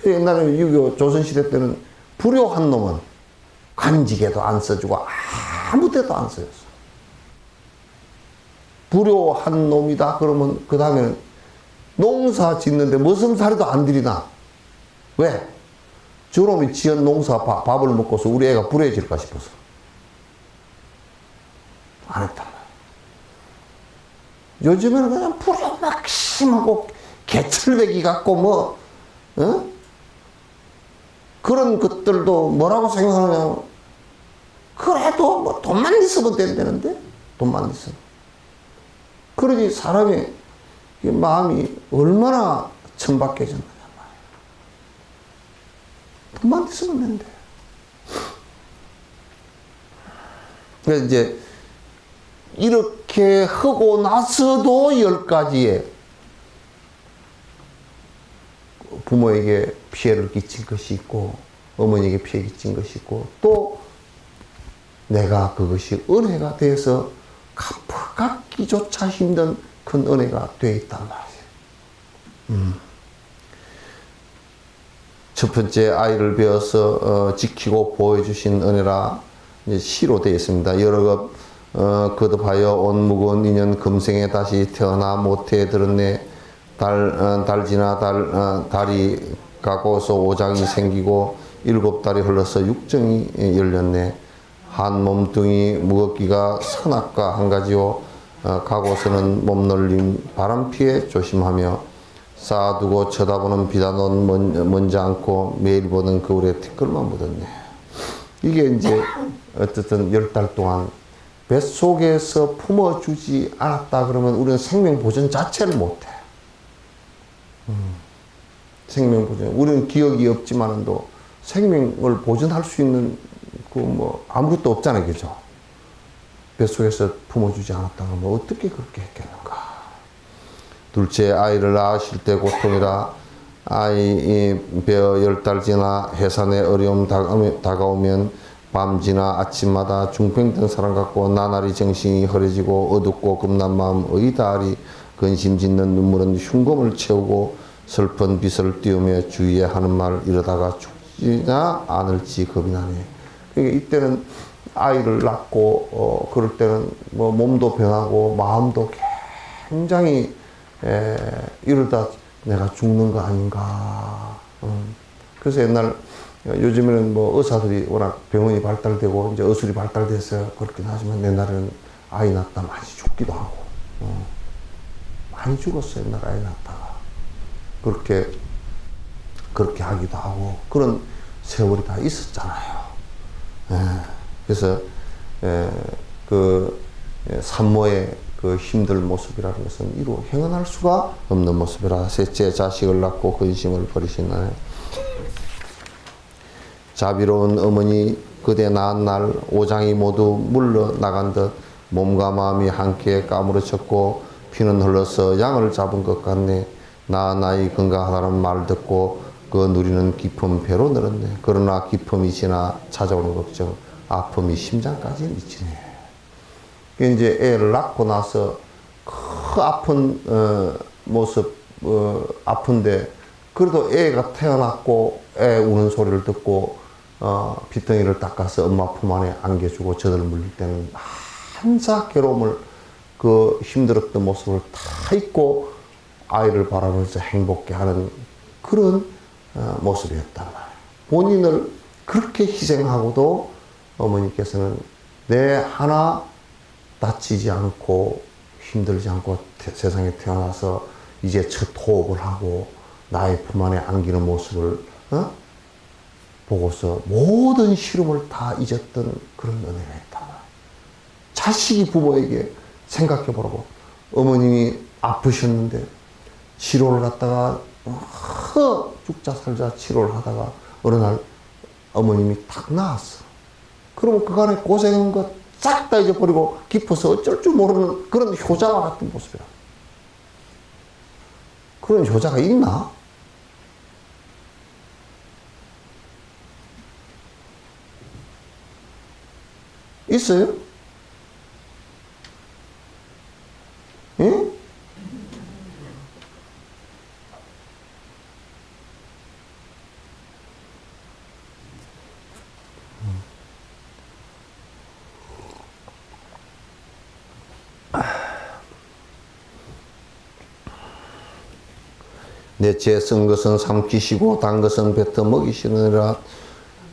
옛날에 유교 조선시대 때는 불효한 놈은 관직에도 안 써주고 아무 데도 안 쓰였어. 불효한 놈이다 그러면 그 다음에는 농사 짓는데 머슴살이도 안 들이나. 왜? 저놈이 지은 농사 밥을 먹고서 우리 애가 불효해질까 싶어서. 안 했단 말이에요. 요즘에는 그냥 부려막심하고 개철배기 같고 뭐 그런 것들도 뭐라고 생각하냐. 그래도 뭐 돈만 있으면 된다는데, 돈만 있으면. 그러니 사람이 마음이 얼마나 천박해졌느냐 말이에요. 돈만 있으면 된대. 그래서 이제 이렇게 하고 나서도 10가지의 부모에게 피해를 끼친 것이 있고, 어머니에게 피해 끼친 것이 있고, 또 내가 그것이 은혜가 되어서 갚기조차 힘든 큰 은혜가 되어 있단 말이에요. 첫 번째, 아이를 배워서 지키고 보호해주신 은혜라 이제 시로 되어 있습니다. 여러 거듭하여 온 무거운 인연 금생에 다시 태어나 모태에 들었네. 달이 가고서 오장이 생기고 7달이 흘러서 육정이 열렸네. 한 몸뚱이 무겁기가 선악과 한 가지요. 가고서는 몸놀림 바람 피해 조심하며 쌓아두고 쳐다보는 비단옷 먼지 않고 매일 보는 거울에 티끌만 묻었네. 이게 이제 어쨌든 10달 동안 뱃속에서 품어주지 않았다 그러면 우리는 생명 보존 자체를 못해. 생명 보존. 우리는 기억이 없지만도 생명을 보존할 수 있는 그 뭐 아무것도 없잖아요, 그죠? 뱃속에서 품어주지 않았다 그러면 어떻게 그렇게 했겠는가? 둘째, 아이를 낳으실 때 고통이라. 아이 베어 10달 지나 해산의 어려움 다가오면 밤지나 아침마다 중병든 사람 같고 나날이 정신이 흐려지고 어둡고 겁난 마음 의다리 근심 짓는 눈물은 흉금을 채우고 슬픈 빛을 띄우며 주위에 하는 말 이러다가 죽지나 않을지 겁이 나네. 그러니까 이때는 아이를 낳고 그럴 때는 뭐 몸도 변하고 마음도 굉장히 이러다 내가 죽는 거 아닌가. 그래서 옛날 요즘에는 뭐 의사들이 워낙 병원이 발달되고 이제 의술이 발달돼서 그렇긴 하지만 옛날에는 아이 낳다 많이 죽기도 하고 많이 죽었어요. 옛날 아이 낳다가 그렇게 하기도 하고 그런 세월이 다 있었잖아요. 그래서 그 산모의 그 힘들 모습이라는 것은 이루 행언할 수가 없는 모습이라. 셋째, 자식을 낳고 근심을 버리시나요? 자비로운 어머니 그대 낳은 날 오장이 모두 물러나간 듯 몸과 마음이 함께 까무러쳤고 피는 흘러서 양을 잡은 것 같네. 낳은 아이 건강하다는 말 듣고 그 누리는 기쁨 배로 늘었네. 그러나 기쁨이 지나 찾아오는 걱정, 아픔이 심장까지 미치네. 이제 애를 낳고 나서 그 아픈 모습, 아픈데 그래도 애가 태어났고 애 우는 소리를 듣고 빗덩이를 닦아서 엄마 품 안에 안겨주고 저들 물릴 때는 한사 괴로움을 그 힘들었던 모습을 다 잊고 아이를 바라보면서 행복해 하는 그런 모습이었단 말이에요. 본인을 그렇게 희생하고도 어머니께서는 내 하나 다치지 않고 힘들지 않고 세상에 태어나서 이제 첫 호흡을 하고 나의 품 안에 안기는 모습을 보고서 모든 시름을 다 잊었던 그런 은혜가 있다. 자식이 부모에게 생각해 보라고. 어머님이 아프셨는데 치료를 갖다가 죽자 살자 치료를 하다가 어느 날 어머님이 탁 나았어. 그러면 그간에 고생한 것 싹 다 잊어버리고 깊어서 어쩔 줄 모르는 그런 효자와 같은 모습이라. 그런 효자가 있나? 있어요? 응? 넷째, 쓴 것은 삼키시고 단 것은 뱉어 먹이시느니라.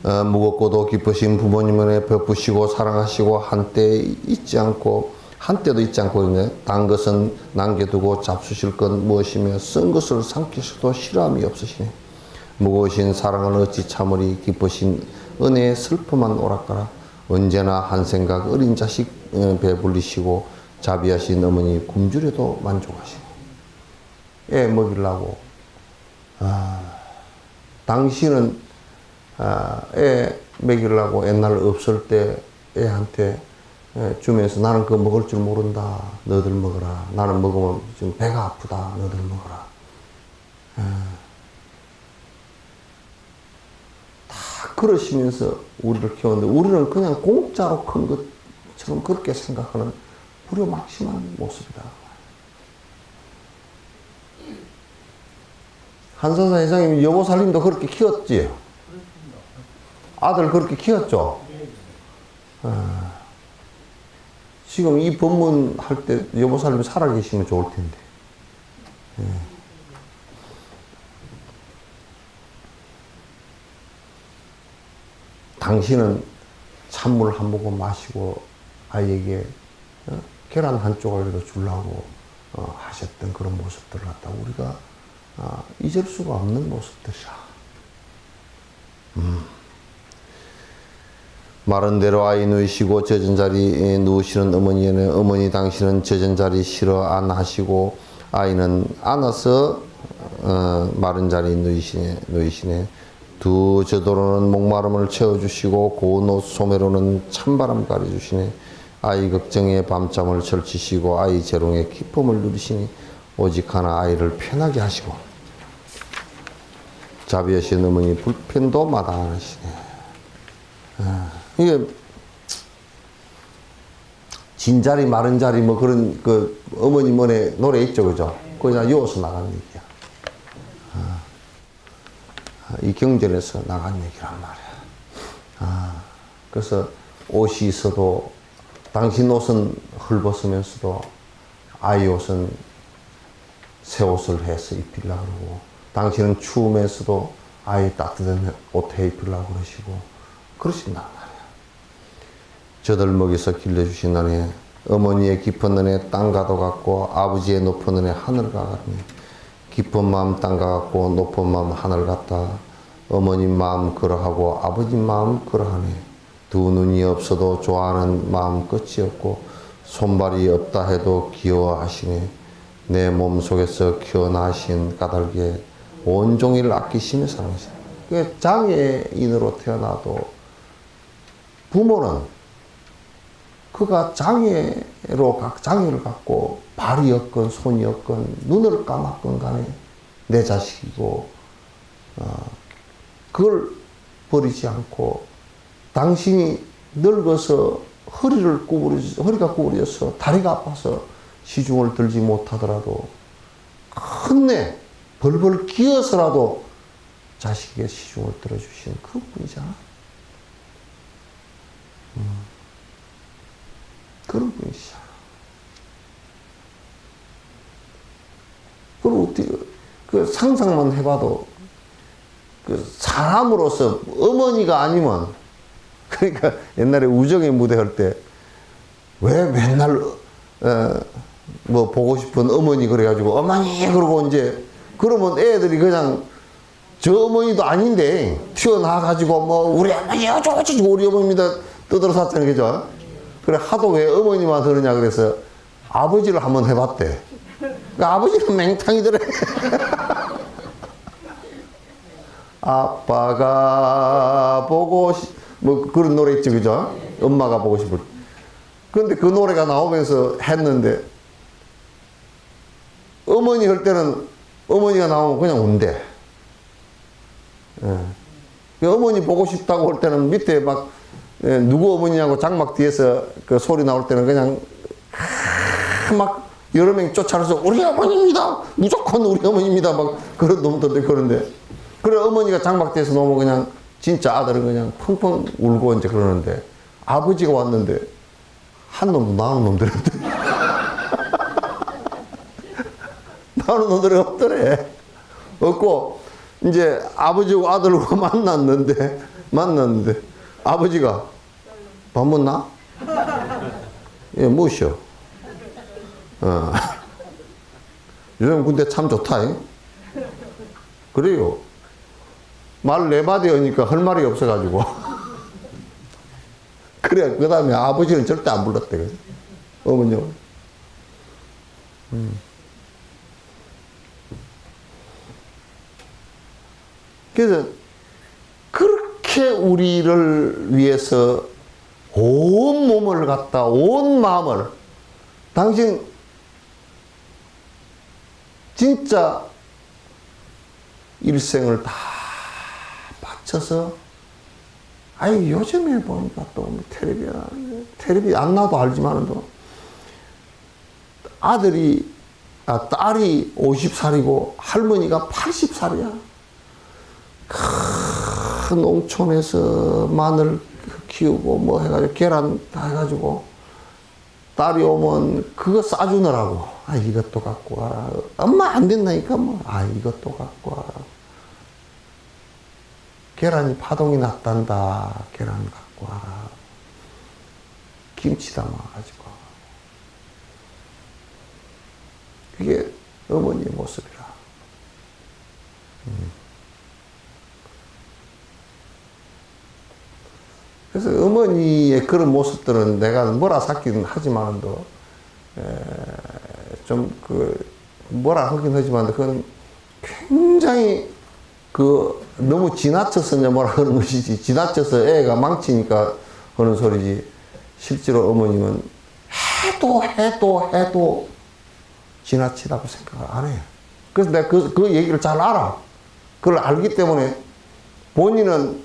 무겁고도 기쁘신 부모님 은혜 베푸시고 사랑하시고 한때도 잊지 않고 단 것은 남겨두고 잡수실 것 무엇이며 쓴 것을 삼키셔도 싫어함이 없으시네. 무거우신 사랑은 어찌 참으리 기쁘신 은혜의 슬픔만 오락가라. 언제나 한 생각 어린 자식 배불리시고 자비하신 어머니 굶주려도 만족하시네. 애 먹이려고 당신은 애 먹이려고 옛날 없을 때 애한테 주면서 나는 그거 먹을 줄 모른다. 너들 먹어라. 나는 먹으면 지금 배가 아프다. 너들 먹어라. 다 그러시면서 우리를 키웠는데 우리는 그냥 공짜로 큰 것처럼 그렇게 생각하는 불효막심한 모습이다. 한선사 회장님이 여보 살림도 그렇게 키웠지? 아들 그렇게 키웠죠? 지금 이 법문 할 때 여보 살림 살아계시면 좋을 텐데. 당신은 찬물 한 모금 마시고 아이에게 계란 한 조각이라도 주려고 하셨던 그런 모습들을 갖다 우리가 잊을 수가 없는 모습들이라. 마른 대로 아이 누이시고 젖은 자리 누우시는 어머니는 어머니 당신은 젖은 자리 싫어 안 하시고 아이는 안아서 마른 자리 누이시네. 두 저도로는 목마름을 채워주시고 고운 옷 소매로는 찬바람 가려주시네. 아이 걱정에 밤잠을 설치시고 아이 재롱에 기쁨을 누리시니 오직 하나 아이를 편하게 하시고 자비하신 어머니 불편도 마다하시네. 이게 진자리 마른자리 뭐 그런 그 어머니만의 노래 있죠, 그죠? 거기다 이어서 나간 얘기야. 이 경전에서 나간 얘기란 말이야. 그래서 옷이 있어도 당신 옷은 헐벗으면서도 아이 옷은 새 옷을 해서 입히려고 그러고 당신은 추우면서도 아이 따뜻한 옷 해 입히려고 그러시고 그러신단 말이야. 저들 먹이서 길러주신 은혜 어머니의 깊은 은혜 땅과도 같고 아버지의 높은 은혜 하늘과 같네. 깊은 마음 땅과 같고 높은 마음 하늘 같다. 어머님 마음 그러하고 아버님 마음 그러하네. 두 눈이 없어도 좋아하는 마음 끝이 없고 손발이 없다 해도 귀여워하시네. 내 몸속에서 키워나신 까닭에 온종일 아끼시며 사랑하시네. 그 장애인으로 태어나도 부모는 그가 장애를 갖고 발이 없건 손이 없건 눈을 감았건 간에 내 자식이고 그걸 버리지 않고 당신이 늙어서 허리가 구부러져서 다리가 아파서 시중을 들지 못하더라도 끝내 벌벌 기어서라도 자식에게 시중을 들어주시는 그런 분이잖아. 그런 분이시잖아. 그럼 어떻게 그 상상만 해봐도 그 사람으로서 어머니가 아니면 그러니까 옛날에 우정의 무대 할 때 왜 맨날 뭐 보고 싶은 어머니 그래가지고 어머니 그러고 이제 그러면 애들이 그냥 저 어머니도 아닌데 튀어나와가지고 뭐 우리 어머니 어쩌고저쩌고 우리 어머니입니다 떠들어 샀잖아요, 그죠? 그래 하도 왜 어머니만 그러냐 그래서 아버지를 한번 해봤대. 그러니까 아버지는 맹탕이더래. 아빠가 보고 뭐 그런 노래 있죠, 그죠? 엄마가 보고 싶을. 그런데 그 노래가 나오면서 했는데 어머니 할 때는 어머니가 나오면 그냥 운대. 어머니 보고 싶다고 할 때는 밑에 막 누구 어머니냐고 장막 뒤에서 그 소리 나올 때는 그냥 막 여러 명이 쫓아가서 우리 어머니입니다. 무조건 우리 어머니입니다. 막 그런 놈들도 그런데 그래 어머니가 장막 뒤에서 놓으면 그냥 진짜 아들은 그냥 펑펑 울고 이제 그러는데 아버지가 왔는데 한 놈도 나오는 놈들이 없더래. 나오는 놈들이 없더래. 없고 이제 아버지하고 아들하고 만났는데 만났는데 아버지가 밥 먹나? 예, 뭐시오? 요즘 군대 참 좋다. 잉? 그래요. 말 네 마디 하니까 할 말이 없어가지고. 그래, 그 다음에 아버지는 절대 안 불렀대. 그래. 어머니요. 그래서 그렇게 우리를 위해서 온 몸을 갖다, 온 마음을, 당신 진짜 일생을 다 바쳐서, 아니, 요즘에 보니까 또 텔레비 안 나도 알지만, 또 딸이 50살이고 할머니가 80살이야. 큰 농촌에서 마늘 키우고 뭐 해가지고 계란 다 해가지고 딸이 오면 그거 싸주느라고, 아, 이것도 갖고 와라. 엄마 안 된다니까 뭐, 아, 이것도 갖고 와라. 계란이 파동이 났단다. 계란 갖고 와라. 김치 담아가지고. 그게 어머니의 모습이라. 그래서 어머니의 그런 모습들은 내가 뭐라 삭기는 하지만도, 뭐라 하긴 하지만, 그건 굉장히 너무 지나쳐서 뭐라 하는 것이지, 지나쳐서 애가 망치니까 하는 소리지, 실제로 어머님은 해도 지나치다고 생각을 안 해요. 그래서 내가 그 얘기를 잘 알아. 그걸 알기 때문에 본인은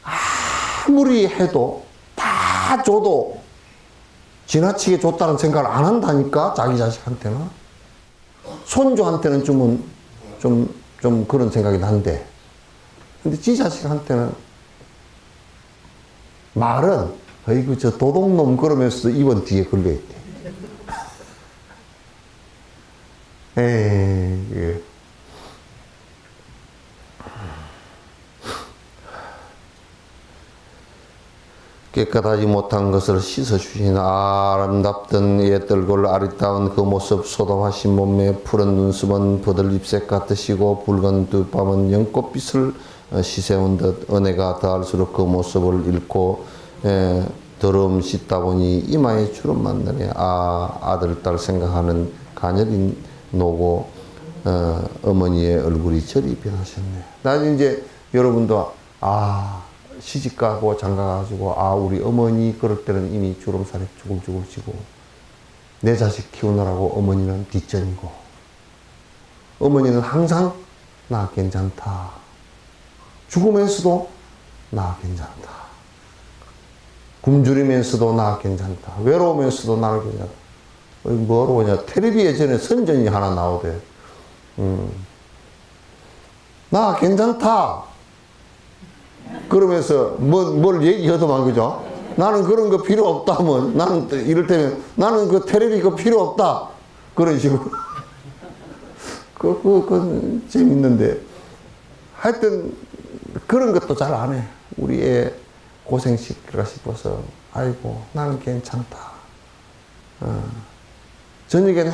아무리 해도 다 줘도 지나치게 줬다는 생각을 안 한다니까, 자기 자식한테는. 손주한테는 주면 좀 그런 생각이 난데, 근데 지 자식한테는 말은, 어이구, 저 도둑놈 그러면서도 입은 뒤에 걸려있대. 예. 깨끗하지 못한 것을 씻어주신 아름답던 예떨골 아리따운 그 모습, 소담하신 몸매, 푸른 눈썹은 버들잎색 같으시고 붉은 두 뺨은 연꽃빛을 시세운 듯 은혜가 더할수록 그 모습을 잃고 더러움 씻다 보니 이마에 주름 만드네. 아들 딸 생각하는 가녀린 노고 어머니의 얼굴이 저리 변하셨네. 나는 이제 여러분도 시집가고 장가가지고 우리 어머니 그럴 때는 이미 주름살이 조금 지고 내 자식 키우느라고 어머니는 뒷전이고 어머니는 항상 나 괜찮다. 죽으면서도 나 괜찮다. 굶주리면서도 나 괜찮다. 외로우면서도 나를 괜찮다. 뭐로 그냥 텔레비에 전에 선전이 하나 나오대. 나 괜찮다. 그러면서 뭘 얘기하더만, 그죠? 나는 그런 거 필요 없다면, 나는 이럴 때면 나는 그 텔레비 그 필요 없다. 그런 식으로. 그건 재밌는데. 하여튼 그런 것도 잘 안 해. 우리 애 고생시킬까 싶어서, 아이고, 나는 괜찮다. 저녁에는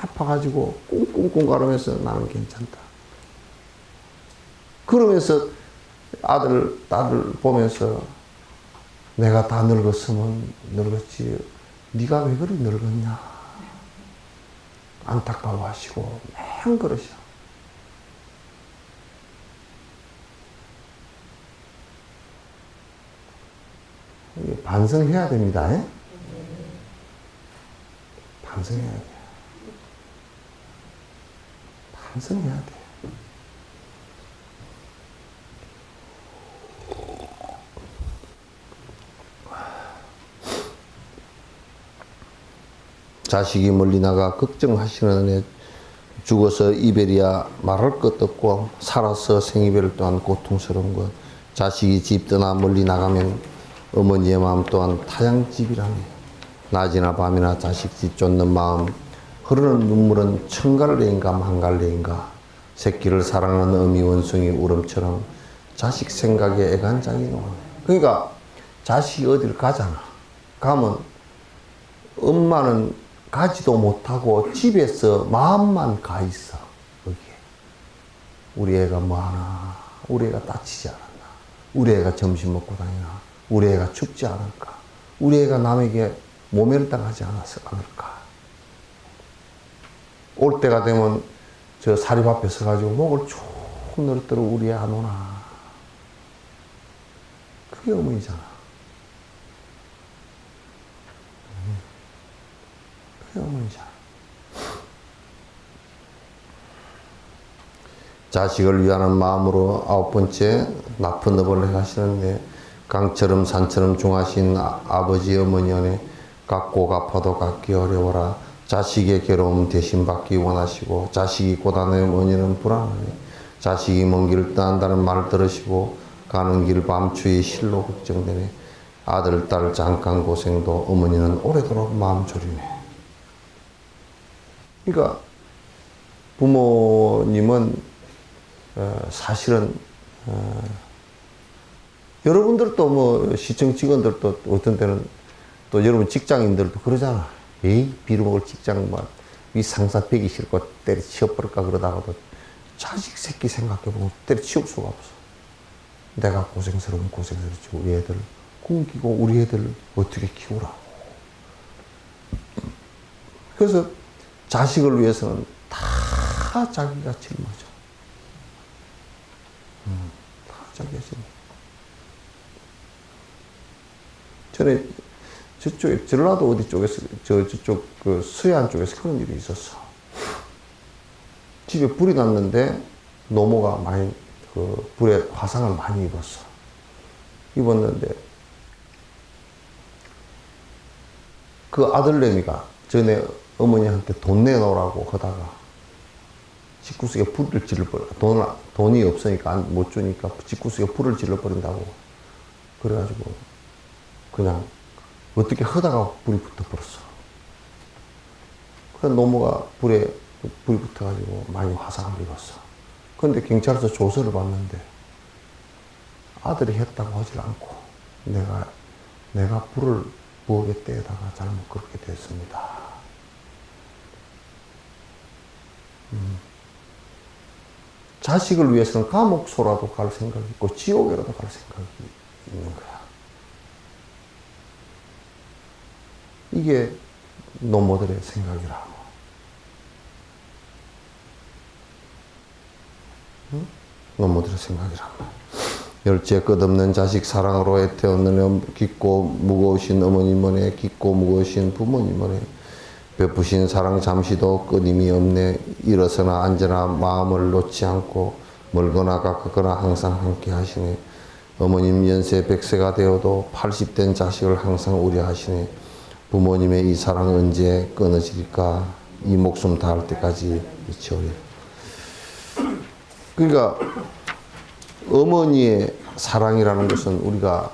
아파가지고 꿍꿍꿍 가르면서 나는 괜찮다. 그러면서 아들 보면서 내가 다 늙었으면 늙었지 네가 왜 그리 늙었냐 안타까워하시고 매한 그러셔. 반성해야 됩니다. 반성해야 돼. 반성해야 돼. 자식이 멀리 나가 걱정하시는 애 죽어서 이별이야 말할 것도 없고 살아서 생이별 또한 고통스러운 것. 자식이 집 떠나 멀리 나가면 어머니의 마음 또한 타양집이라네. 낮이나 밤이나 자식 집 쫓는 마음, 흐르는 눈물은 천갈래인가 만갈래인가. 새끼를 사랑하는 어미 원숭이 울음처럼 자식 생각에 애간장이 녹네. 그러니까 자식이 어디를 가잖아. 가면 엄마는 가지도 못하고 집에서 마음만 가 있어. 거기에. 우리 애가 뭐하나? 우리 애가 다치지 않았나? 우리 애가 점심 먹고 다니나? 우리 애가 춥지 않을까? 우리 애가 남에게 모멸당하지 않을까? 올 때가 되면 저 사립 앞에 서가지고 목을 쭉 늘었더러 우리 애 안 오나? 그게 어머니잖아. 그게 어머니잖아. 자식을 위하는 마음으로 9번째 나쁜 업을 하시는데 강처럼 산처럼 중하신 아버지 어머니 안에 갚고 갚아도 갚기 어려워라. 자식의 괴로움 대신 받기 원하시고 자식이 고단해 어머니는 불안하니 자식이 먼 길을 떠난다는 말을 들으시고 가는 길 밤추위 실로 걱정되네. 아들 딸 잠깐 고생도 어머니는 오래도록 마음 졸이네. 그러니까 부모님은 사실은 여러분들도 뭐 시청 직원들도 어떤 때는 또 여러분 직장인들도 그러잖아. 에이 빌어먹을 직장 이 상사 뵈기 싫고 때려치워버릴까 그러다가도 자식 새끼 생각해보면 때려치울 수가 없어. 내가 고생스러우면 고생스럽지. 우리 애들 굶기고 우리 애들 어떻게 키우라고. 그래서 자식을 위해서는 다 자기가 짊어져. 다 자기가 짊어져. 전에 저쪽에 전라도 어디 쪽에서 저쪽 그 서해안 쪽에서 그런 일이 있었어. 집에 불이 났는데 노모가 많이 그 불에 화상을 많이 입었는데 그 아들내미가 전에 어머니한테 돈 내놓으라고 하다가 집구석에 불을 질러버려. 돈이 없으니까 못 주니까 집구석에 불을 질러버린다고 그래가지고 그냥 어떻게 하다가 불이 붙어버렸어. 그래서 노모가 불이 붙어가지고 많이 화상을 입었어. 그런데 경찰서 조서를 받는데 아들이 했다고 하질 않고 내가 불을 부엌에 때에다가 잘못 그렇게 됐습니다. 자식을 위해서는 감옥소라도 갈 생각이 있고 지옥에라도 갈 생각이 있는 거야. 이게 노모들의 생각이라고. 응? 노모들의 생각이라고. 열째 끝없는 자식 사랑으로 애태우는 깊고 무거우신 어머님은에 깊고 무거우신 부모님은에 베푸신 사랑 잠시도 끊임이 없네. 일어서나 앉으나 마음을 놓지 않고 멀거나 가깝거나 항상 함께 하시네. 어머님 연세 100세가 되어도 80된 자식을 항상 우려하시네. 부모님의 이 사랑 언제 끊어질까? 이 목숨 다할 때까지 미쳐오리. 그러니까 어머니의 사랑이라는 것은 우리가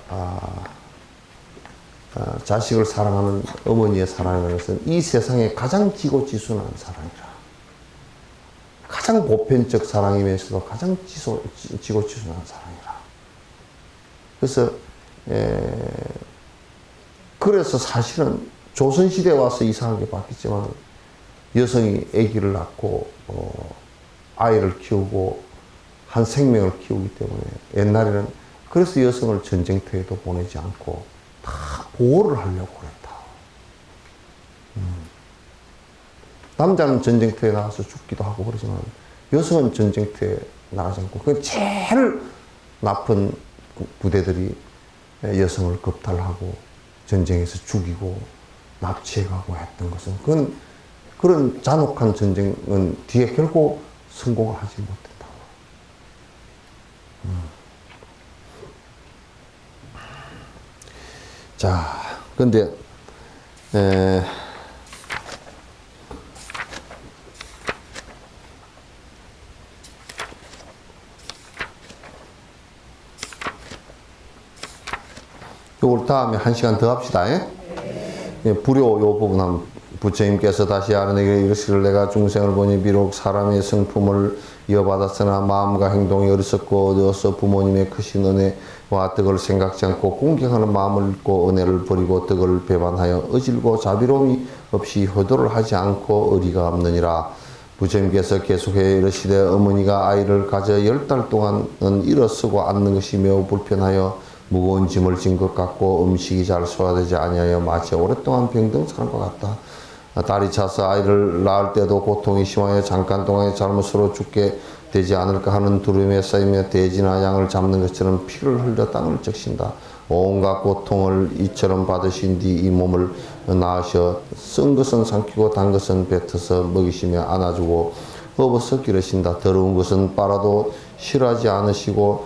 자식을 사랑하는 어머니의 사랑이라는 것은 이 세상에 가장 지고지순한 사랑이라. 가장 보편적 사랑이면서도 가장 지고지순한 사랑이라. 그래서 사실은 조선시대에 와서 이상하게 바뀌었지만 여성이 아기를 낳고 아이를 키우고 한 생명을 키우기 때문에 옛날에는 그래서 여성을 전쟁터에도 보내지 않고 다 보호를 하려고 그랬다. 남자는 전쟁터에 나가서 죽기도 하고 그러지만 여성은 전쟁터에 나가지 않고 그 제일 나쁜 부대들이 여성을 겁탈하고 전쟁에서 죽이고 납치해가고 했던 것은 그런 잔혹한 전쟁은 뒤에 결국 성공을 하지 못했다고. 자, 근데 요걸 다음에 1시간 더 합시다. 예? 불효 요 부분 한번 부처님께서 다시 아른에게 이르시기를 내가 중생을 보니 비록 사람의 성품을 이어받았으나 마음과 행동이 어리석고 어두워서 부모님의 크신 은혜와 덕을 생각지 않고 공경하는 마음을 잃고 은혜를 버리고 덕을 배반하여 어질고 자비로움이 없이 효도를 하지 않고 의리가 없느니라. 부처님께서 계속해 이르시되 어머니가 아이를 가져 10달 동안은 일어서고 앉는 것이 매우 불편하여 무거운 짐을 진 것 같고 음식이 잘 소화되지 아니하여 마치 오랫동안 병든 사람과 같다. 달이 차서 아이를 낳을 때도 고통이 심하여 잠깐 동안의 잘못으로 죽게 되지 않을까 하는 두려움에 쌓이며 돼지나 양을 잡는 것처럼 피를 흘려 땅을 적신다. 온갖 고통을 이처럼 받으신 뒤 이 몸을 낳으셔 쓴 것은 삼키고 단 것은 뱉어서 먹이시며 안아주고 업어서 기르신다. 더러운 것은 빨아도 싫어하지 않으시고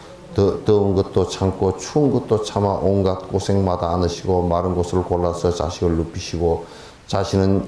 더운 것도 참고 추운 것도 참아 온갖 고생마다 않으시고 마른 곳을 골라서 자식을 눕히시고 자신은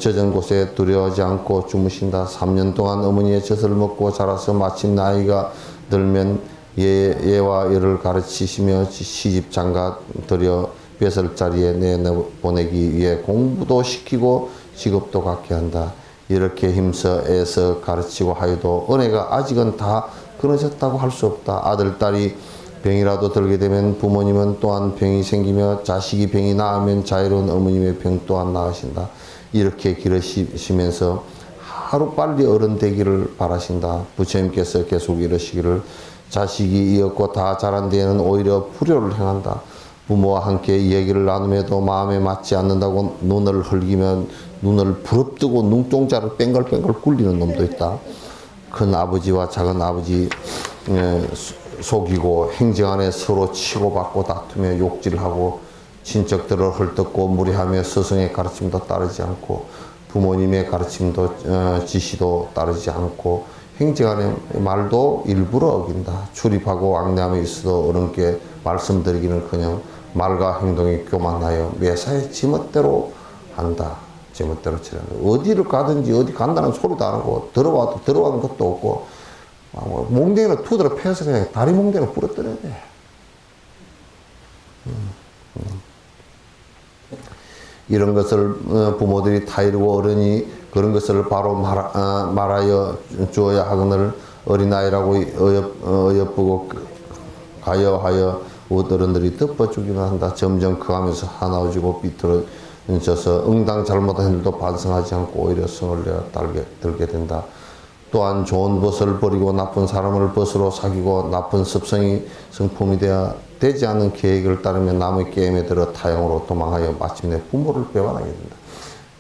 젖은 곳에 두려워하지 않고 주무신다. 3년 동안 어머니의 젖을 먹고 자라서 마침 나이가 들면 얘와 얘를 가르치시며 시집 장가 들여 뺏을 자리에 내보내기 위해 공부도 시키고 직업도 갖게 한다. 이렇게 힘써 애써 가르치고 하여도 은혜가 아직은 다 끊어졌다고 할 수 없다. 아들, 딸이 병이라도 들게 되면 부모님은 또한 병이 생기며 자식이 병이 나으면 자유로운 어머님의 병 또한 나으신다. 이렇게 기르시면서 하루 빨리 어른 되기를 바라신다. 부처님께서 계속 이러시기를 자식이 이었고 다 자란 뒤에는 오히려 불효를 행한다. 부모와 함께 이야기를 나눔에도 마음에 맞지 않는다고 눈을 흘기면 눈을 부릅뜨고 눈동자를 뺑글뺑글 굴리는 놈도 있다. 큰 아버지와 작은 아버지 속이고 행정 안에 서로 치고받고 다투며 욕질하고 친척들을 헐뜯고 무례하며 스승의 가르침도 따르지 않고 부모님의 가르침도 지시도 따르지 않고 행정 안의 말도 일부러 어긴다. 출입하고 왕래함에 있어도 어른께 말씀드리기는커녕 말과 행동이 교만하여 매사에 지멋대로 한다. 제멋대로 치는다. 어디를 가든지 어디 간다는 소리도 안 하고 들어와도 들어가는 것도 없고 몽댕이를 투드러 패서 그냥 다리 몽댕이를 부러뜨려야 돼. 이런 것을 부모들이 다 이루고 어른이 그런 것을 바로 말하여 주어야 하거늘 어린아이라고 어여쁘고 가여하여 어른들이 덮어주기만 한다. 점점 커가면서 하나워지고 삐뚤어져서 응당 잘못한 일도 반성하지 않고 오히려 성을 내어 들게 된다. 또한 좋은 벗을 버리고 나쁜 사람을 벗으로 사귀고 나쁜 습성이 성품이 되지 않은 계획을 따르며 남의 게임에 들어 타영으로 도망하여 마침내 부모를 배반하게 된다.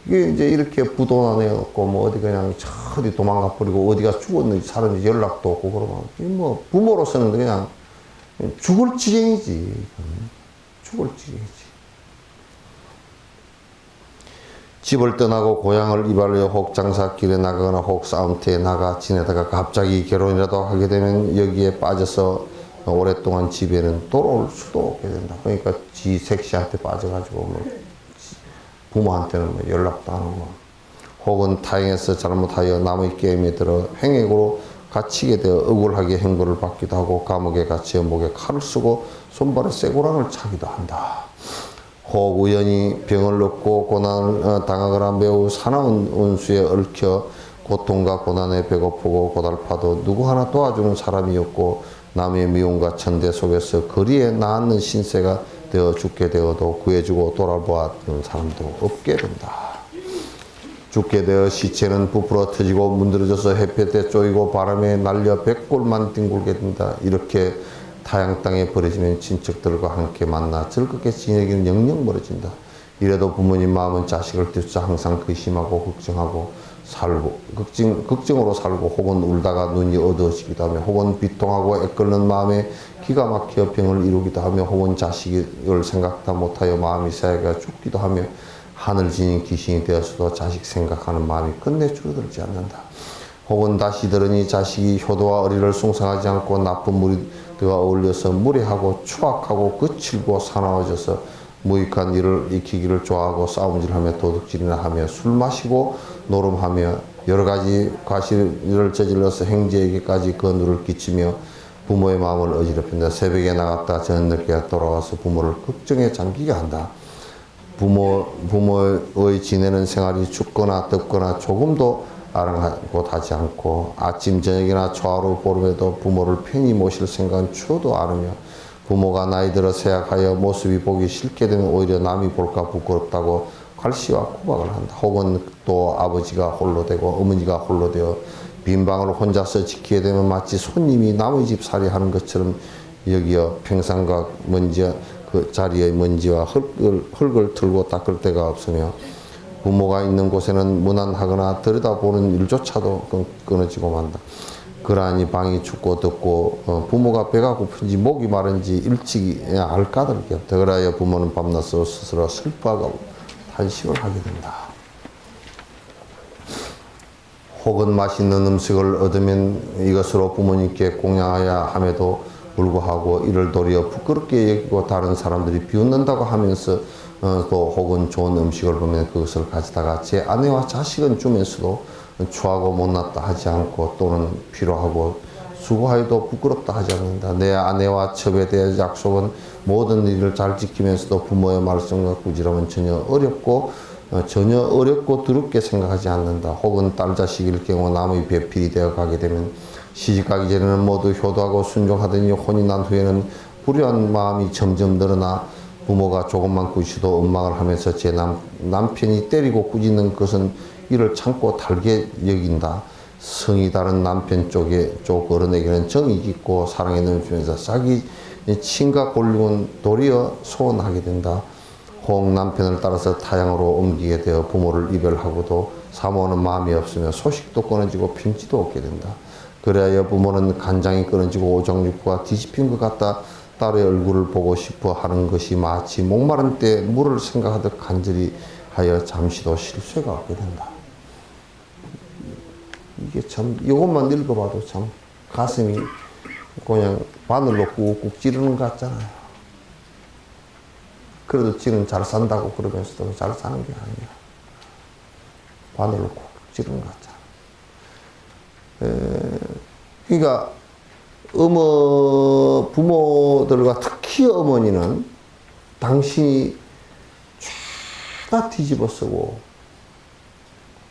이게 이제 이렇게 부도난 애 없고 뭐 어디 그냥 어디 도망가 버리고 어디가 죽었는지 살았는지 연락도 없고 그러면 뭐 부모로서는 그냥 죽을 지경이지. 죽을 지경이지. 집을 떠나고 고향을 이발하여 혹 장사길에 나가거나 혹 싸움터에 나가 지내다가 갑자기 결혼이라도 하게 되면 여기에 빠져서 오랫동안 집에는 돌아올 수도 없게 된다. 그러니까 지 색시한테 빠져가지고 뭐 부모한테는 뭐 연락도 안 하고 혹은 타행해서 잘못하여 남의 게임에 들어 행액으로 갇히게 되어 억울하게 행보를 받기도 하고 감옥에 갇혀 목에 칼을 쓰고 손발에 쇠고랑을 차기도 한다. 혹 우연히 병을 얻고 고난을 당하거나 매우 사나운 운수에 얽혀 고통과 고난에 배고프고 고달파도 누구 하나 도와주는 사람이 없고 남의 미움과 천대 속에서 거리에 나앉는 신세가 되어 죽게 되어도 구해주고 돌아보았던 사람도 없게 된다. 죽게 되어 시체는 부풀어 터지고 문드러져서 햇볕에 쪼이고 바람에 날려 백골만 뒹굴게 된다. 이렇게 타양 땅에 버려지면 친척들과 함께 만나 즐겁게 지내기는 영영 멀어진다. 이래도 부모님 마음은 자식을 뒤쫓아 항상 의심하고 걱정하고 살고 걱정으로 살고 혹은 울다가 눈이 어두워지기도 하며 혹은 비통하고 애끓는 마음에 기가 막혀 병을 이루기도 하며 혹은 자식을 생각다 못하여 마음이 새가 죽기도 하며 하늘 지닌 귀신이 되어서도 자식 생각하는 마음이 끝내 줄어들지 않는다. 혹은 다시 들으니 자식이 효도와 의리를 숭상하지 않고 나쁜 무리들과 어울려서 무례하고 추악하고 거칠고 사나워져서 무익한 일을 익히기를 좋아하고 싸움질하며 도둑질이나 하며 술 마시고 노름하며 여러 가지 과실을 저질러서 형제에게까지 그 누를 끼치며 부모의 마음을 어지럽힌다. 새벽에 나갔다 저녁에 돌아와서 부모를 걱정에 잠기게 한다. 부모의 지내는 생활이 춥거나 덥거나 조금도 아랑곳하지 않고 아침 저녁이나 초하루 보름에도 부모를 편히 모실 생각은 추워도 않으며 부모가 나이 들어 쇠약하여 모습이 보기 싫게 되면 오히려 남이 볼까 부끄럽다고 괄시와 구박을 한다. 혹은 또 아버지가 홀로 되고 어머니가 홀로 되어 빈 방을 혼자서 지키게 되면 마치 손님이 남의 집 살이하는 것처럼 여기어 평상과 먼지 그 자리의 먼지와 흙을 틀고 닦을 데가 없으며 부모가 있는 곳에는 무난하거나 들여다보는 일조차도 끊어지고 만다. 그러하니 방이 춥고 덥고 부모가 배가 고픈지 목이 마른지 일찍 알까들게 없다. 그러하여 부모는 밤낮 스스로 슬퍼하고 탄식을 하게 된다. 혹은 맛있는 음식을 얻으면 이것으로 부모님께 공양하여야 함에도 불구하고 이를 도리어 부끄럽게 여기고 다른 사람들이 비웃는다고 하면서 또 혹은 좋은 음식을 보면 그것을 가져다가 제 아내와 자식은 주면서도 추하고 못났다 하지 않고 또는 필요하고 수고하여도 부끄럽다 하지 않는다. 내 아내와 첩에 대해 약속은 모든 일을 잘 지키면서도 부모의 말씀과 꾸지람은 전혀 어렵고 두렵게 생각하지 않는다. 혹은 딸 자식일 경우 남의 배필이 되어 가게 되면 시집가기 전에는 모두 효도하고 순종하더니 혼이 난 후에는 불효한 마음이 점점 늘어나 부모가 조금만 꾸짖어도 원망을 하면서 제 남편이 때리고 꾸짖는 것은 이를 참고 달게 여긴다. 성이 다른 남편 쪽 어른에게는 정이 깊고 사랑에 넘치면서 자기 친가 권력은 도리어 소원하게 된다. 혹 남편을 따라서 타향으로 옮기게 되어 부모를 이별하고도 사모하는 마음이 없으며 소식도 끊어지고 핀지도 없게 된다. 그래야 부모는 간장이 끊어지고 오장육부가 뒤집힌 것 같다. 딸의 얼굴을 보고 싶어 하는 것이 마치 목마른 때 물을 생각하듯 간절히 하여 잠시도 쉴 새가 없게 된다. 이게 참 이것만 읽어봐도 참 가슴이 그냥 바늘로 꾹꾹 찌르는 것 같잖아요. 그래도 지는 잘 산다고 그러면서도 잘 사는 게 아니야. 바늘로 꾹꾹 찌르는 것 같잖아. 그러니까 부모들과 특히 어머니는 당신이 죄다 뒤집어 쓰고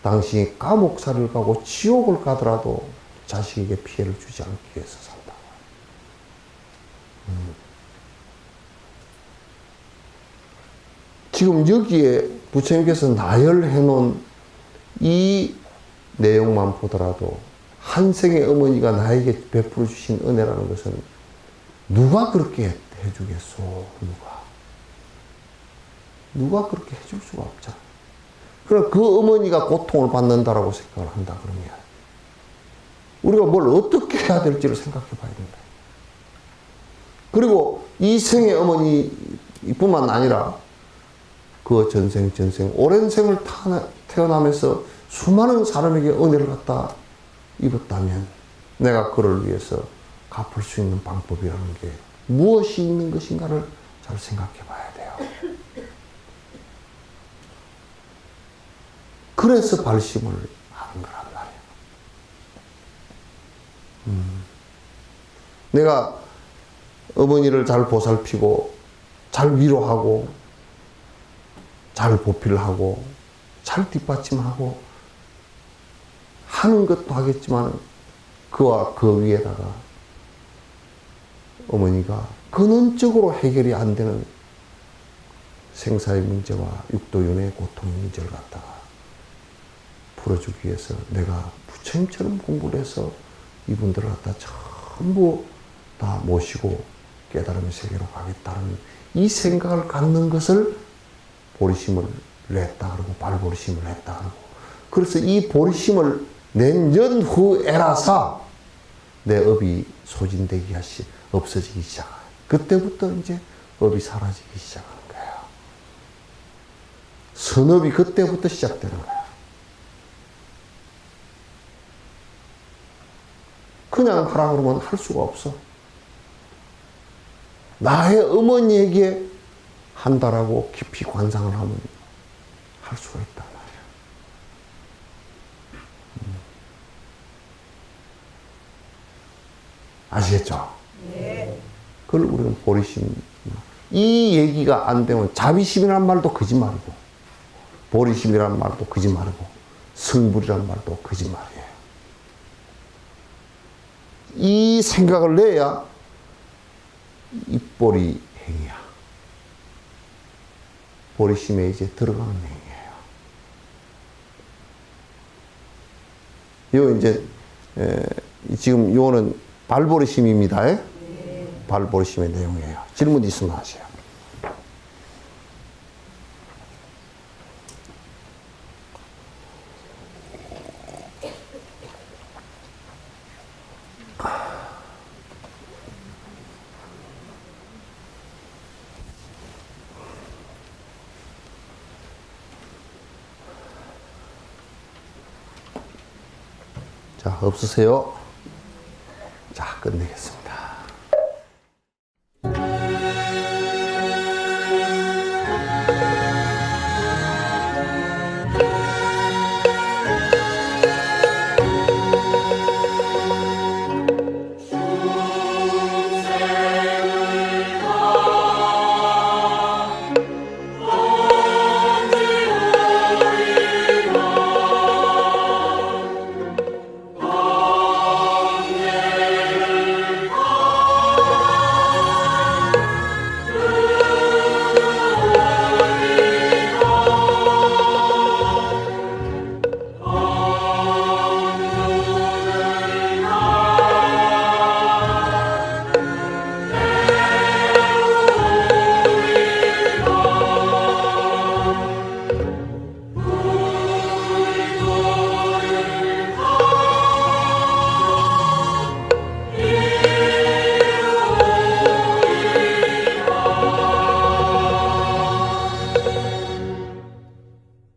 당신이 감옥살이를 가고 지옥을 가더라도 자식에게 피해를 주지 않기 위해서 산다. 지금 여기에 부처님께서 나열해 놓은 이 내용만 보더라도 한 생의 어머니가 나에게 베풀어 주신 은혜라는 것은 누가 그렇게 해주겠소? 누가 그렇게 해줄 수가 없잖아. 그럼 그 어머니가 고통을 받는다라고 생각을 한다 그러면 우리가 뭘 어떻게 해야 될지를 생각해 봐야 된다. 그리고 이 생의 어머니뿐만 아니라 그 전생 오랜 생을 태어나면서 수많은 사람에게 은혜를 갖다 입었다면 내가 그를 위해서 갚을 수 있는 방법이라는 게 무엇이 있는 것인가를 잘 생각해 봐야 돼요. 그래서 발심을 하는 거란 말이에요. 내가 어머니를 잘 보살피고 잘 위로하고 잘 보필하고 잘 뒷받침하고 하는 것도 하겠지만 그와 그 위에다가 어머니가 근원적으로 해결이 안 되는 생사의 문제와 육도윤회의 고통의 문제를 갖다가 풀어주기 위해서 내가 부처님처럼 공부를 해서 이분들을 갖다 전부 다 모시고 깨달음의 세계로 가겠다는 이 생각을 갖는 것을 보리심을 냈다 그러고 발보리심을 냈다 그러고 그래서 이 보리심을 낸 연후에라사 내 업이 소진되기 없어지기 시작해요. 그때부터 이제 업이 사라지기 시작하는 거예요. 선업이 그때부터 시작되는 거예요. 그냥 하라 그러면 할 수가 없어. 나의 어머니에게 한다라고 깊이 관상을 하면 할 수가 있단 말이야. 아시겠죠? 네. 그걸 우리는 보리심, 이 얘기가 안 되면 자비심이란 말도 거짓말이고, 보리심이란 말도 거짓말이고, 성불이란 말도 거짓말이에요. 이 생각을 내야 입보리 행위야. 보리심에 이제 들어가는 행위예요. 요 이제 지금 요거는 발보리심입니다. 네. 발보리심의 내용이에요. 질문 있으면 하세요. 자, 없으세요? 자, 끝내겠습니다.